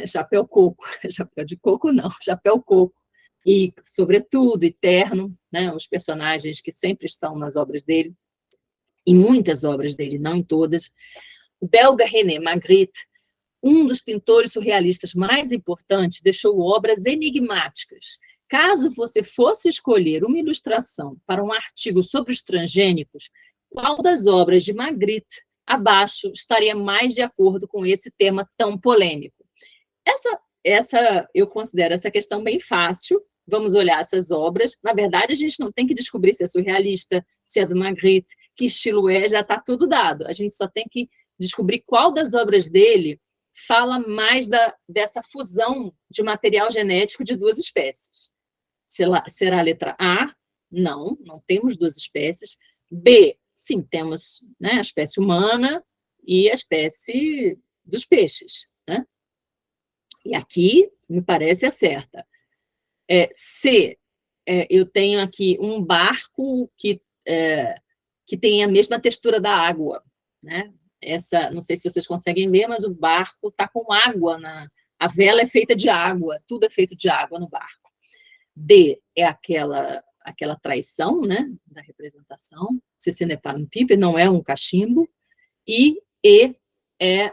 Chapéu coco, chapéu de coco não, chapéu coco. E, sobretudo, e terno, né, os personagens que sempre estão nas obras dele, em muitas obras dele, não em todas. O belga René Magritte, um dos pintores surrealistas mais importantes, deixou obras enigmáticas. Caso você fosse escolher uma ilustração para um artigo sobre os transgênicos, qual das obras de Magritte abaixo estaria mais de acordo com esse tema tão polêmico? Eu considero essa questão bem fácil. Vamos olhar essas obras. Na verdade, a gente não tem que descobrir se é surrealista, se é do Magritte, que estilo já está tudo dado. A gente só tem que descobrir qual das obras dele fala mais dessa fusão de material genético de duas espécies. Será a letra A? Não temos duas espécies. B, sim, temos, né, a espécie humana e a espécie dos peixes, né? E aqui, me parece, acerta. C, eu tenho aqui um barco que tem a mesma textura da água, né? Não sei se vocês conseguem ver, mas o barco está com água a vela é feita de água, tudo é feito de água no barco. D é aquela traição, né, da representação, ceci n'est pas un pipe, não é um cachimbo, e E é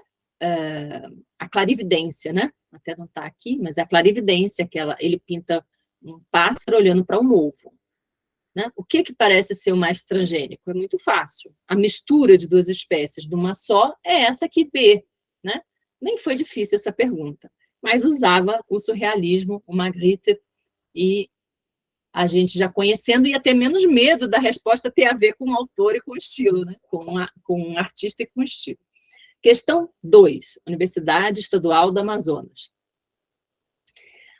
a clarividência, né? Até não está aqui, mas é a clarividência, ele pinta um pássaro olhando para um ovo. Né? O que parece ser o mais transgênico? É muito fácil. A mistura de duas espécies de uma só é essa aqui, B. Né? Nem foi difícil essa pergunta, mas usava o surrealismo, o Magritte, e a gente já conhecendo ia ter menos medo da resposta ter a ver com o autor e com o estilo, né? com um artista e com o estilo. Questão 2, Universidade Estadual do Amazonas.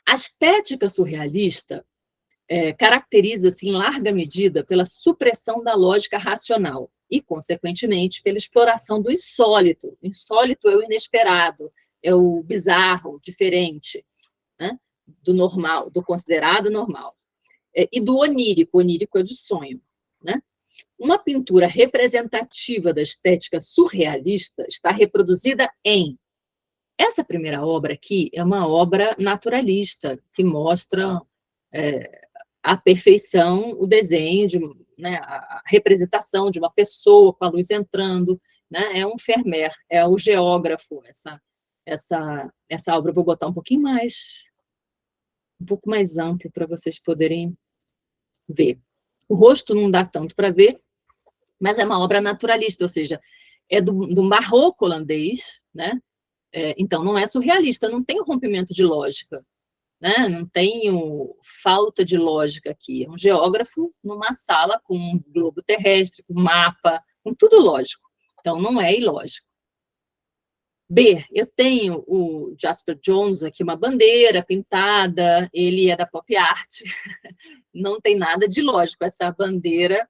A estética surrealista caracteriza-se em larga medida pela supressão da lógica racional e, consequentemente, pela exploração do insólito. O insólito é o inesperado, é o bizarro, diferente, né? Do normal, do considerado normal. E do onírico, onírico é de sonho, né? Uma pintura representativa da estética surrealista está reproduzida em... Essa primeira obra aqui é uma obra naturalista, que mostra a perfeição, o desenho, né, a representação de uma pessoa com a luz entrando, né? É um Vermeer, é o geógrafo, essa obra. Eu vou botar um pouco mais amplo para vocês poderem ver. O rosto não dá tanto para ver, mas é uma obra naturalista, ou seja, é do barroco holandês, né? Então, não é surrealista, não tem o rompimento de lógica, né? Não tem falta de lógica aqui. É um geógrafo numa sala com um globo terrestre, com mapa, com tudo lógico. Então, não é ilógico. B, eu tenho o Jasper Johns aqui, uma bandeira pintada, ele é da pop art, não tem nada de lógico, essa bandeira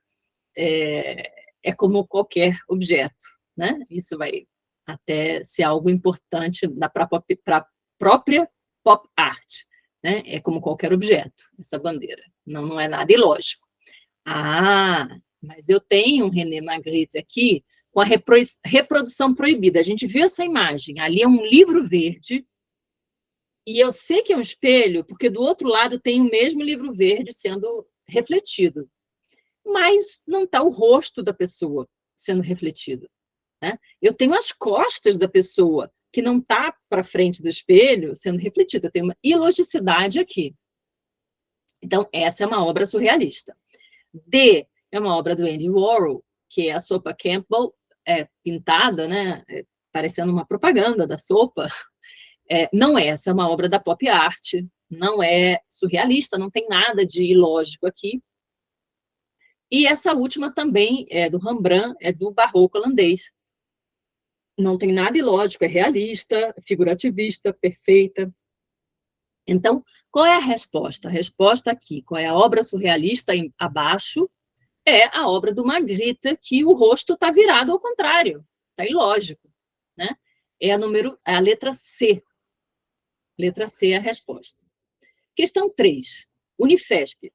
é como qualquer objeto, né? Isso vai até ser algo importante para a própria pop art, né? É como qualquer objeto, essa bandeira, não é nada ilógico. Mas eu tenho um René Magritte aqui com a reprodução proibida. A gente viu essa imagem, ali é um livro verde, e eu sei que é um espelho, porque do outro lado tem o mesmo livro verde sendo refletido, mas não está o rosto da pessoa sendo refletido. Né? Eu tenho as costas da pessoa, que não está para frente do espelho sendo refletida, eu tenho uma ilogicidade aqui. Então, essa é uma obra surrealista. D é uma obra do Andy Warhol, que é a sopa Campbell, pintada, né, parecendo uma propaganda da sopa. Não é, essa é uma obra da pop art, não é surrealista, não tem nada de ilógico aqui. E essa última também é do Rembrandt, é do barroco holandês. Não tem nada ilógico, é realista, figurativista, perfeita. Então, qual é a resposta? A resposta aqui, qual é a obra surrealista abaixo? É a obra do Magritte, que o rosto está virado ao contrário, está ilógico. Né? É a letra C. Letra C é a resposta. Questão 3. Unifesp.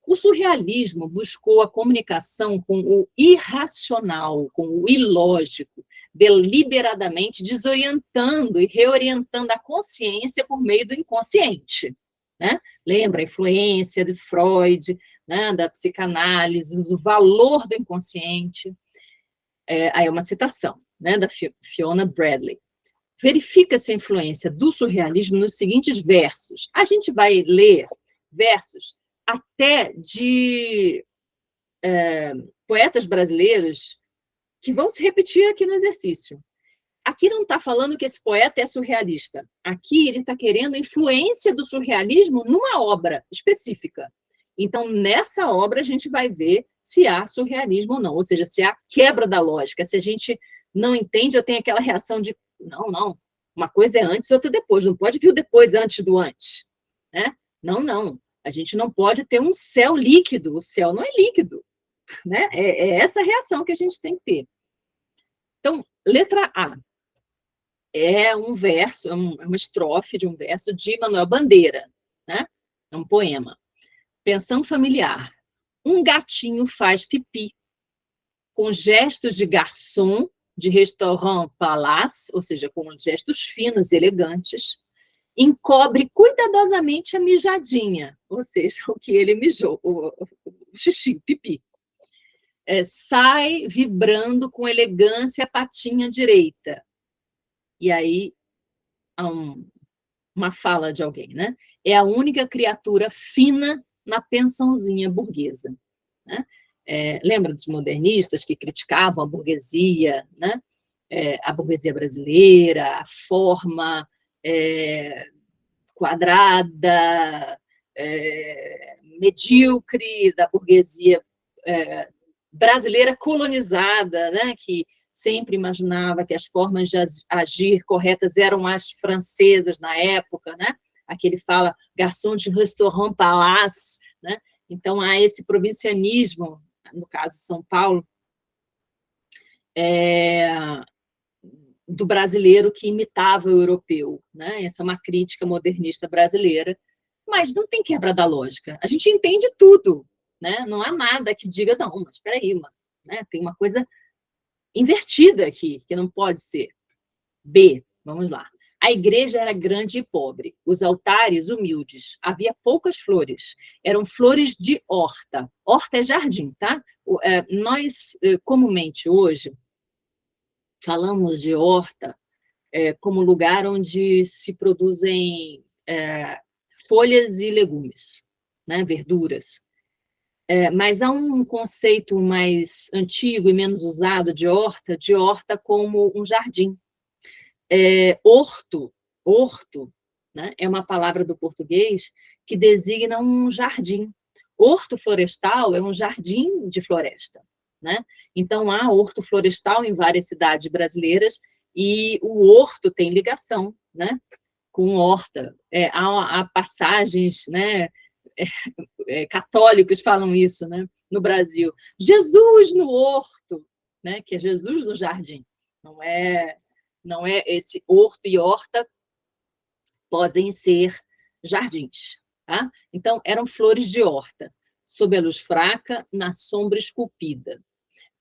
O surrealismo buscou a comunicação com o irracional, com o ilógico, deliberadamente desorientando e reorientando a consciência por meio do inconsciente. Né? Lembra a influência de Freud, né, da psicanálise, do valor do inconsciente. Aí é uma citação, né, da Fiona Bradley. Verifica-se a influência do surrealismo nos seguintes versos. A gente vai ler versos até de poetas brasileiros que vão se repetir aqui no exercício. Aqui não está falando que esse poeta é surrealista. Aqui ele está querendo a influência do surrealismo numa obra específica. Então, nessa obra, a gente vai ver se há surrealismo ou não, ou seja, se há quebra da lógica. Se a gente não entende, eu tenho aquela reação de, não, uma coisa é antes, outra depois, não pode vir o depois antes do antes. Né? Não, a gente não pode ter um céu líquido, o céu não é líquido. Né? É essa reação que a gente tem que ter. Então, letra A. é um verso, é uma estrofe de um verso de Manuel Bandeira, né? É um poema. Pensão familiar. Um gatinho faz pipi com gestos de garçom de restaurant palace, ou seja, com gestos finos e elegantes, encobre cuidadosamente a mijadinha, ou seja, o que ele mijou, o xixi, o pipi. Sai vibrando com elegância a patinha direita. E aí, uma fala de alguém, né? É a única criatura fina na pensãozinha burguesa. Né? Lembra dos modernistas que criticavam a burguesia, né? A burguesia brasileira, a forma quadrada, medíocre da burguesia brasileira colonizada, né? Que sempre imaginava que as formas de agir corretas eram as francesas na época, né? Aqui ele fala garçom de restaurant palace, né? Então, há esse provincianismo, no caso de São Paulo, do brasileiro que imitava o europeu, né? Essa é uma crítica modernista brasileira, mas não tem quebra da lógica. A gente entende tudo, né? Não há nada que diga, não, mas espera aí, né? Tem uma coisa invertida aqui, que não pode ser. B, vamos lá. A igreja era grande e pobre, os altares humildes, havia poucas flores, eram flores de horta. Horta é jardim, tá? Nós, comumente hoje, falamos de horta como lugar onde se produzem folhas e legumes, né? Verduras. Mas há um conceito mais antigo e menos usado de horta como um jardim. Horto, né, é uma palavra do português que designa um jardim. Horto florestal é um jardim de floresta, né? Então, há horto florestal em várias cidades brasileiras e o horto tem ligação, né, com horta. Há passagens, né, católicos falam isso, né, no Brasil. Jesus no horto, né, que é Jesus no jardim. Não é esse horto e horta podem ser jardins, tá? Então, eram flores de horta, sob a luz fraca, na sombra esculpida.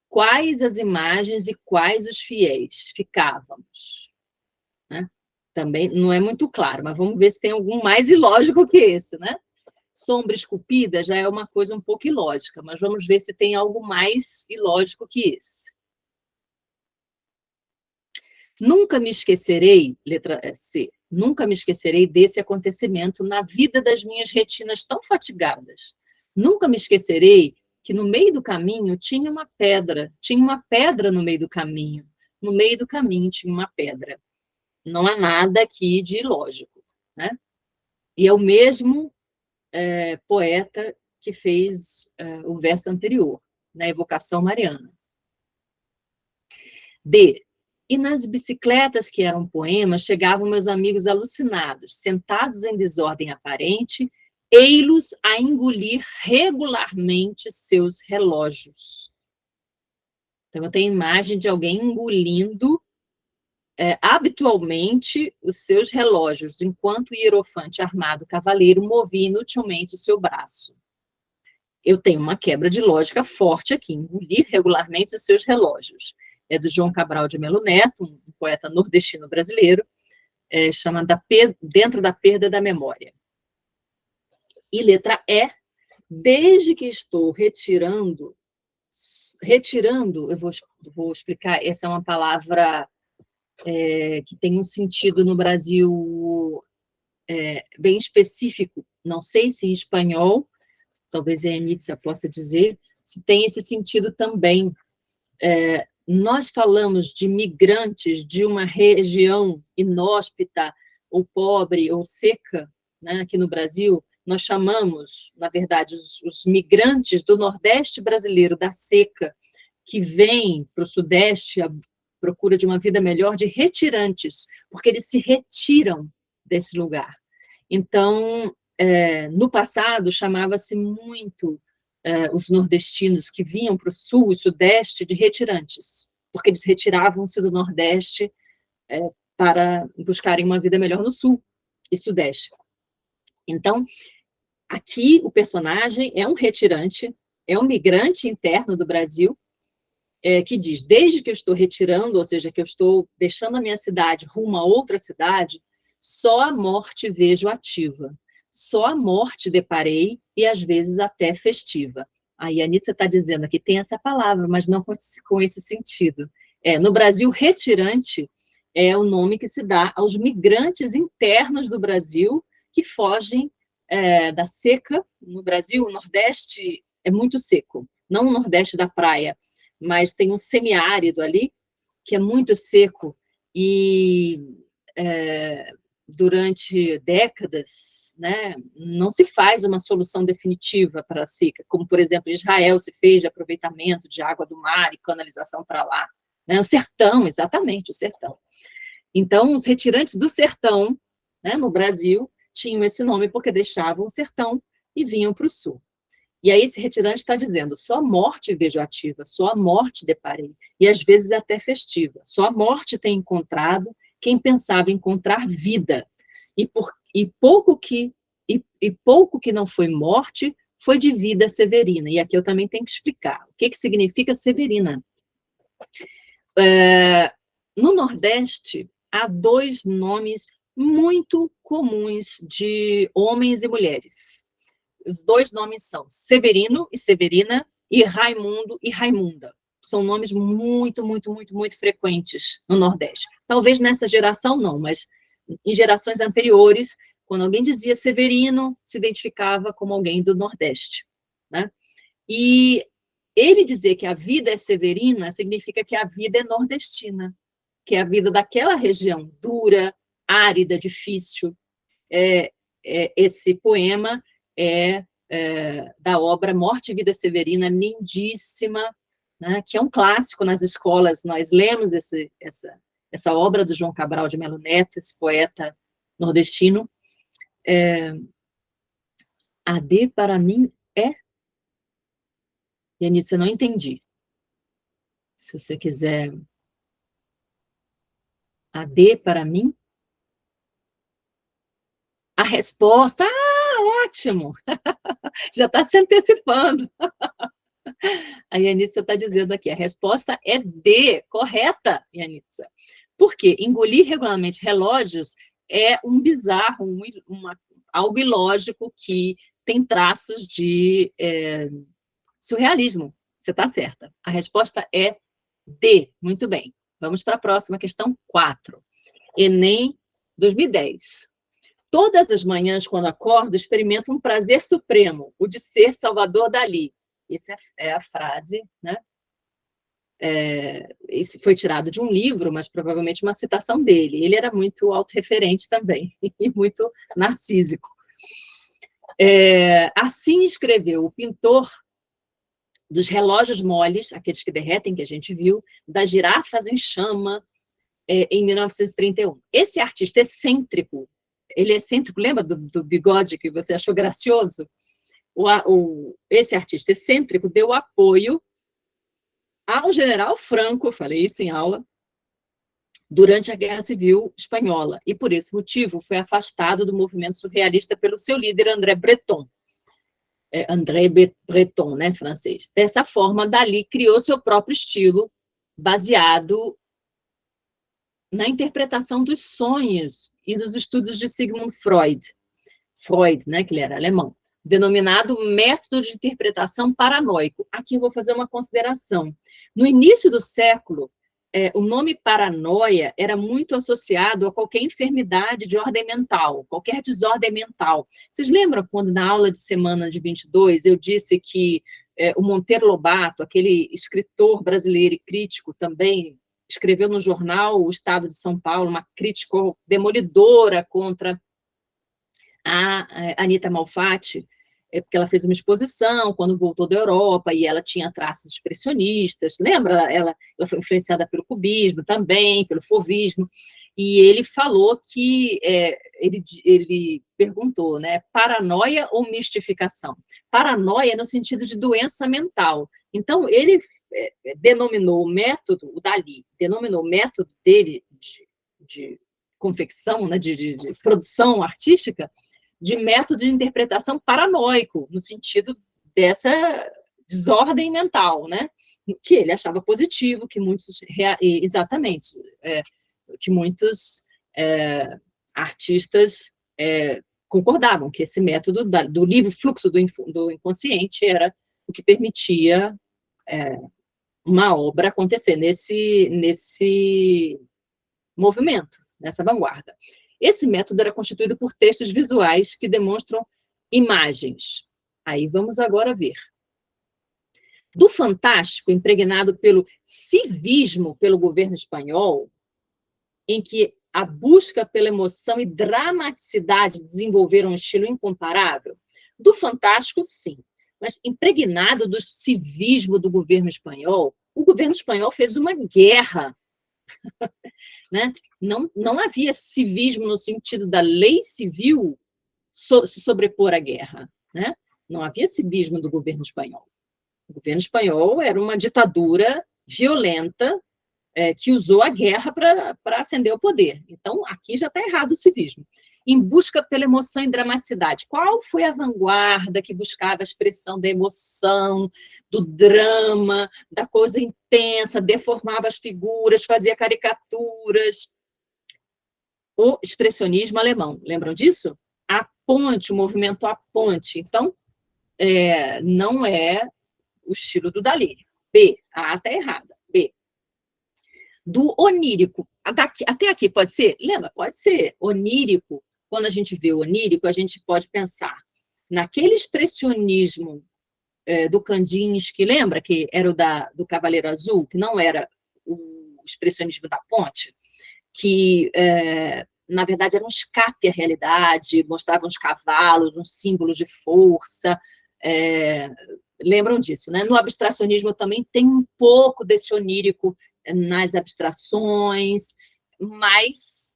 Quais as imagens e quais os fiéis ficávamos? Né? Também não é muito claro, mas vamos ver se tem algum mais ilógico que esse, né? Sombra esculpida já é uma coisa um pouco ilógica, mas vamos ver se tem algo mais ilógico que esse. Nunca me esquecerei, letra C, nunca me esquecerei desse acontecimento na vida das minhas retinas tão fatigadas. Nunca me esquecerei que no meio do caminho tinha uma pedra no meio do caminho. No meio do caminho tinha uma pedra. Não há nada aqui de ilógico, né? E é o mesmo poeta que fez o verso anterior, na Evocação Mariana. D. E nas bicicletas, que eram poemas, chegavam meus amigos alucinados, sentados em desordem aparente, ei-los a engolir regularmente seus relógios. Então, eu tenho imagem de alguém engolindo habitualmente os seus relógios, enquanto o hierofante armado cavaleiro movia inutilmente o seu braço. Eu tenho uma quebra de lógica forte aqui, engolir regularmente os seus relógios. É do João Cabral de Melo Neto, um poeta nordestino brasileiro, chama Dentro da Perda da Memória. E letra E, desde que estou retirando, eu vou explicar, essa é uma palavra que tem um sentido no Brasil bem específico, não sei se em espanhol, talvez a Anitza possa dizer, se tem esse sentido também. Nós falamos de migrantes de uma região inóspita, ou pobre, ou seca, né, aqui no Brasil, nós chamamos, na verdade, os migrantes do Nordeste brasileiro, da seca, que vêm para o Sudeste à procura de uma vida melhor, de retirantes, porque eles se retiram desse lugar. Então, no passado, chamava-se muito os nordestinos que vinham para o Sul e Sudeste de retirantes, porque eles retiravam-se do Nordeste para buscarem uma vida melhor no Sul e Sudeste. Então, aqui o personagem é um retirante, é um migrante interno do Brasil, que diz, desde que eu estou retirando, ou seja, que eu estou deixando a minha cidade rumo a outra cidade, só a morte vejo ativa, só a morte deparei, e às vezes até festiva. Aí a Nietzsche está dizendo aqui, tem essa palavra, mas não com esse sentido. No Brasil, retirante é o nome que se dá aos migrantes internos do Brasil que fogem da seca. No Brasil, o Nordeste é muito seco, não o Nordeste da praia, mas tem um semiárido ali, que é muito seco, e durante décadas, né, não se faz uma solução definitiva para a seca, como, por exemplo, Israel se fez de aproveitamento de água do mar e canalização para lá. Né, o sertão, exatamente, o sertão. Então, os retirantes do sertão, né, no Brasil, tinham esse nome porque deixavam o sertão e vinham para o sul. E aí esse retirante está dizendo, só a morte vejo ativa, só a morte deparei, e às vezes até festiva, só a morte tem encontrado quem pensava encontrar vida, e pouco que não foi morte, foi de vida severina, e aqui eu também tenho que explicar, o que significa severina. No Nordeste, há 2 nomes muito comuns de homens e mulheres. Os 2 nomes são Severino e Severina, e Raimundo e Raimunda. São nomes muito, muito, muito, muito frequentes no Nordeste. Talvez nessa geração não, mas em gerações anteriores, quando alguém dizia Severino, se identificava como alguém do Nordeste. Né? E ele dizer que a vida é severina significa que a vida é nordestina, que é a vida daquela região dura, árida, difícil. Esse poema da obra Morte e Vida Severina, lindíssima, né, que é um clássico nas escolas. Nós lemos essa obra do João Cabral de Melo Neto, esse poeta nordestino. AD para mim é... Janice, eu não entendi. Se você quiser... AD para mim? A resposta... ótimo! Já está se antecipando. A Yanitza está dizendo aqui, a resposta é D, correta, Yanitza. Por quê? Engolir regularmente relógios é um bizarro, algo ilógico que tem traços de surrealismo. Você está certa. A resposta é D. Muito bem. Vamos para a próxima questão 4. Enem 2010. Todas as manhãs, quando acordo, experimento um prazer supremo, o de ser Salvador Dalí. Essa é a frase, né? Esse foi tirado de um livro, mas provavelmente uma citação dele. Ele era muito autorreferente também, e muito narcísico. Assim escreveu o pintor dos relógios moles, aqueles que derretem, que a gente viu, das girafas em chama, em 1931. Esse artista excêntrico, ele é excêntrico, lembra do bigode que você achou gracioso? Esse artista excêntrico deu apoio ao general Franco, eu falei isso em aula, durante a Guerra Civil Espanhola, e por esse motivo foi afastado do movimento surrealista pelo seu líder, André Breton. André Breton, né, francês. Dessa forma, Dalí criou seu próprio estilo, baseado na interpretação dos sonhos e dos estudos de Sigmund Freud, né, que ele era alemão, denominado método de interpretação paranoico. Aqui eu vou fazer uma consideração. No início do século, o nome paranoia era muito associado a qualquer enfermidade de ordem mental, qualquer desordem mental. Vocês lembram quando, na aula de semana de 22, eu disse que o Monteiro Lobato, aquele escritor brasileiro e crítico também, escreveu no jornal O Estado de São Paulo uma crítica demolidora contra a Anita Malfatti, porque ela fez uma exposição quando voltou da Europa, e ela tinha traços expressionistas, lembra? Ela foi influenciada pelo cubismo também, pelo fauvismo, e ele falou que, ele perguntou, né, paranoia ou mistificação? Paranoia no sentido de doença mental. Então, ele denominou o método, o Dalí, denominou o método dele de confecção, né, de produção artística, de método de interpretação paranoico, no sentido dessa desordem mental, né, que ele achava positivo, que muitos, exatamente, que muitos artistas concordavam que esse método do livre fluxo do inconsciente era o que permitia uma obra acontecer nesse movimento, nessa vanguarda. Esse método era constituído por textos visuais que demonstram imagens. Aí vamos agora ver. Do fantástico, impregnado pelo civismo pelo governo espanhol, em que a busca pela emoção e dramaticidade desenvolveram um estilo incomparável, do fantástico, sim, mas impregnado do civismo do governo espanhol, o governo espanhol fez uma guerra, né? Não havia civismo no sentido da lei civil se sobrepor à guerra, né? Não havia civismo do governo espanhol. O governo espanhol era uma ditadura violenta que usou a guerra para ascender ao poder. Então, aqui já está errado o civismo. Em busca pela emoção e dramaticidade. Qual foi a vanguarda que buscava a expressão da emoção, do drama, da coisa intensa, deformava as figuras, fazia caricaturas? O expressionismo alemão. Lembram disso? A ponte, o movimento A Ponte. Então, não é o estilo do Dalí. B, a está errada. B. Do onírico. Até aqui pode ser? Lembra? Pode ser. Onírico. Quando a gente vê o onírico, a gente pode pensar naquele expressionismo do Kandinsky, lembra que era o do Cavaleiro Azul, que não era o expressionismo da Ponte, que, na verdade, era um escape à realidade, mostrava uns cavalos, uns símbolos de força, lembram disso, né? No abstracionismo também tem um pouco desse onírico nas abstrações, mas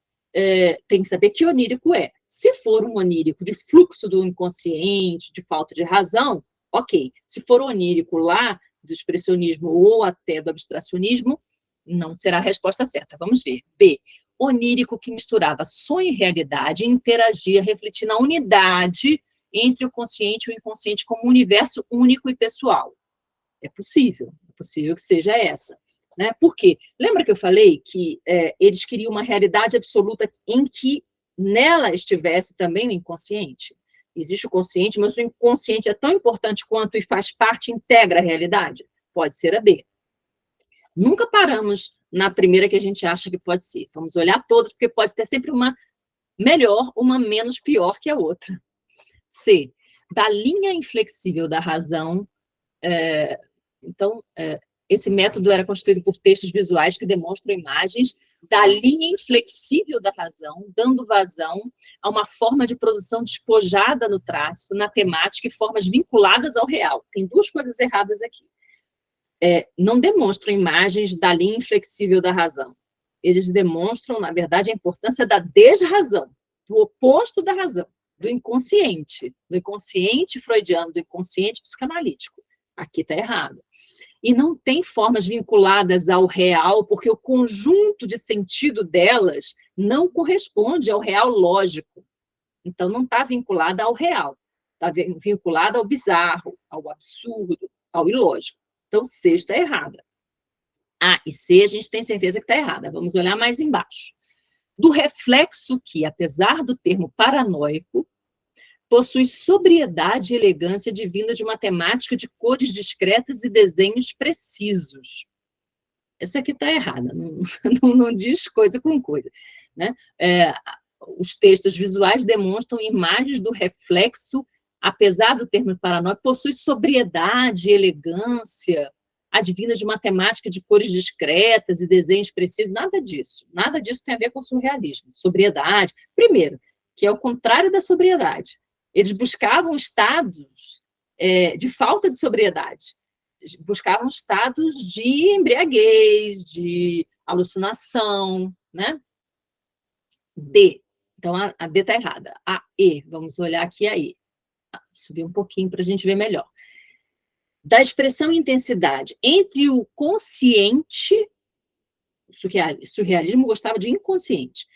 tem que saber que onírico é. Se for um onírico de fluxo do inconsciente, de falta de razão, ok. Se for onírico lá do expressionismo ou até do abstracionismo, não será a resposta certa. Vamos ver. B. Onírico que misturava sonho e realidade e interagia, refletindo a unidade entre o consciente e o inconsciente como um universo único e pessoal. É possível que seja essa. Né? Por quê? Lembra que eu falei que eles queriam uma realidade absoluta em que nela estivesse também o inconsciente? Existe o consciente, mas o inconsciente é tão importante quanto e faz parte, integra a realidade? Pode ser a B. Nunca paramos na primeira que a gente acha que pode ser. Vamos olhar todas, porque pode ter sempre uma melhor, uma menos pior que a outra. C. Da linha inflexível da razão. Então, esse método era constituído por textos visuais que demonstram imagens da linha inflexível da razão, dando vazão a uma forma de produção despojada no traço, na temática e formas vinculadas ao real. Tem duas coisas erradas aqui. Não demonstram imagens da linha inflexível da razão. Eles demonstram, na verdade, a importância da desrazão, do oposto da razão, do inconsciente freudiano, do inconsciente psicanalítico. Aqui está errado. E não tem formas vinculadas ao real, porque o conjunto de sentido delas não corresponde ao real lógico. Então, não está vinculada ao real. Está vinculada ao bizarro, ao absurdo, ao ilógico. Então, C está errada. A e C, a gente tem certeza que está errada. Vamos olhar mais embaixo. Do reflexo que, apesar do termo paranoico, possui sobriedade e elegância divinda de uma temática de cores discretas e desenhos precisos. Essa aqui está errada, não diz coisa com coisa. Né? Os textos visuais demonstram imagens do reflexo, apesar do termo paranoico, possui sobriedade e elegância, advinda de uma temática de cores discretas e desenhos precisos, nada disso tem a ver com surrealismo, sobriedade, primeiro, que é o contrário da sobriedade. Eles buscavam estados de falta de sobriedade, buscavam estados de embriaguez, de alucinação, né? D. Então, a D está errada. A E, vamos olhar aqui a E. Subir um pouquinho para a gente ver melhor. Da expressão e intensidade entre o consciente, o surrealismo gostava de inconsciente,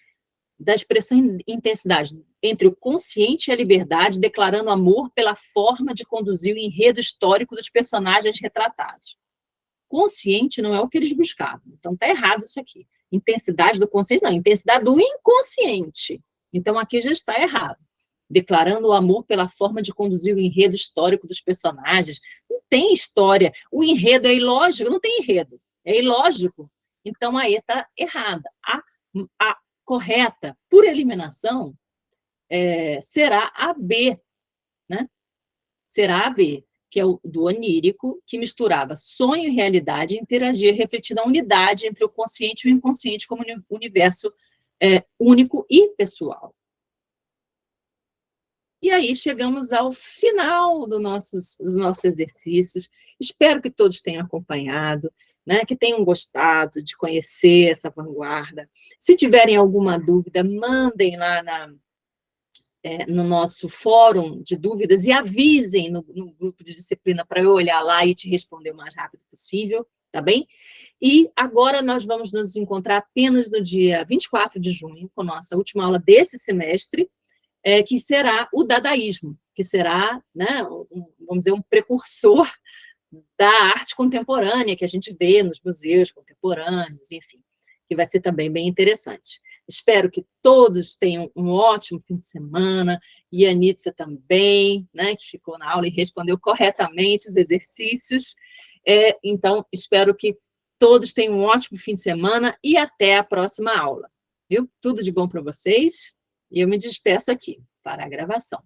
da expressão intensidade entre o consciente e a liberdade, declarando amor pela forma de conduzir o enredo histórico dos personagens retratados. Consciente não é o que eles buscavam, então está errado isso aqui. Intensidade do consciente, não, intensidade do inconsciente. Então aqui já está errado. Declarando o amor pela forma de conduzir o enredo histórico dos personagens. Não tem história. O enredo é ilógico, não tem enredo. É ilógico. Então a E está errada. A correta, por eliminação, será a B, né? Será a B, que é o do onírico, que misturava sonho e realidade, interagia refletindo a unidade entre o consciente e o inconsciente como universo único e pessoal. E aí chegamos ao final dos nossos exercícios. Espero que todos tenham acompanhado, né, que tenham gostado de conhecer essa vanguarda. Se tiverem alguma dúvida, mandem lá no nosso fórum de dúvidas e avisem no grupo de disciplina para eu olhar lá e te responder o mais rápido possível, tá bem? E agora nós vamos nos encontrar apenas no dia 24 de junho, com a nossa última aula desse semestre, que será o dadaísmo, que será, né, vamos dizer, um precursor da arte contemporânea que a gente vê nos museus contemporâneos, enfim, que vai ser também bem interessante. Espero que todos tenham um ótimo fim de semana, e a Nitza também, né, que ficou na aula e respondeu corretamente os exercícios. Então, espero que todos tenham um ótimo fim de semana e até a próxima aula. Viu? Tudo de bom para vocês, e eu me despeço aqui para a gravação.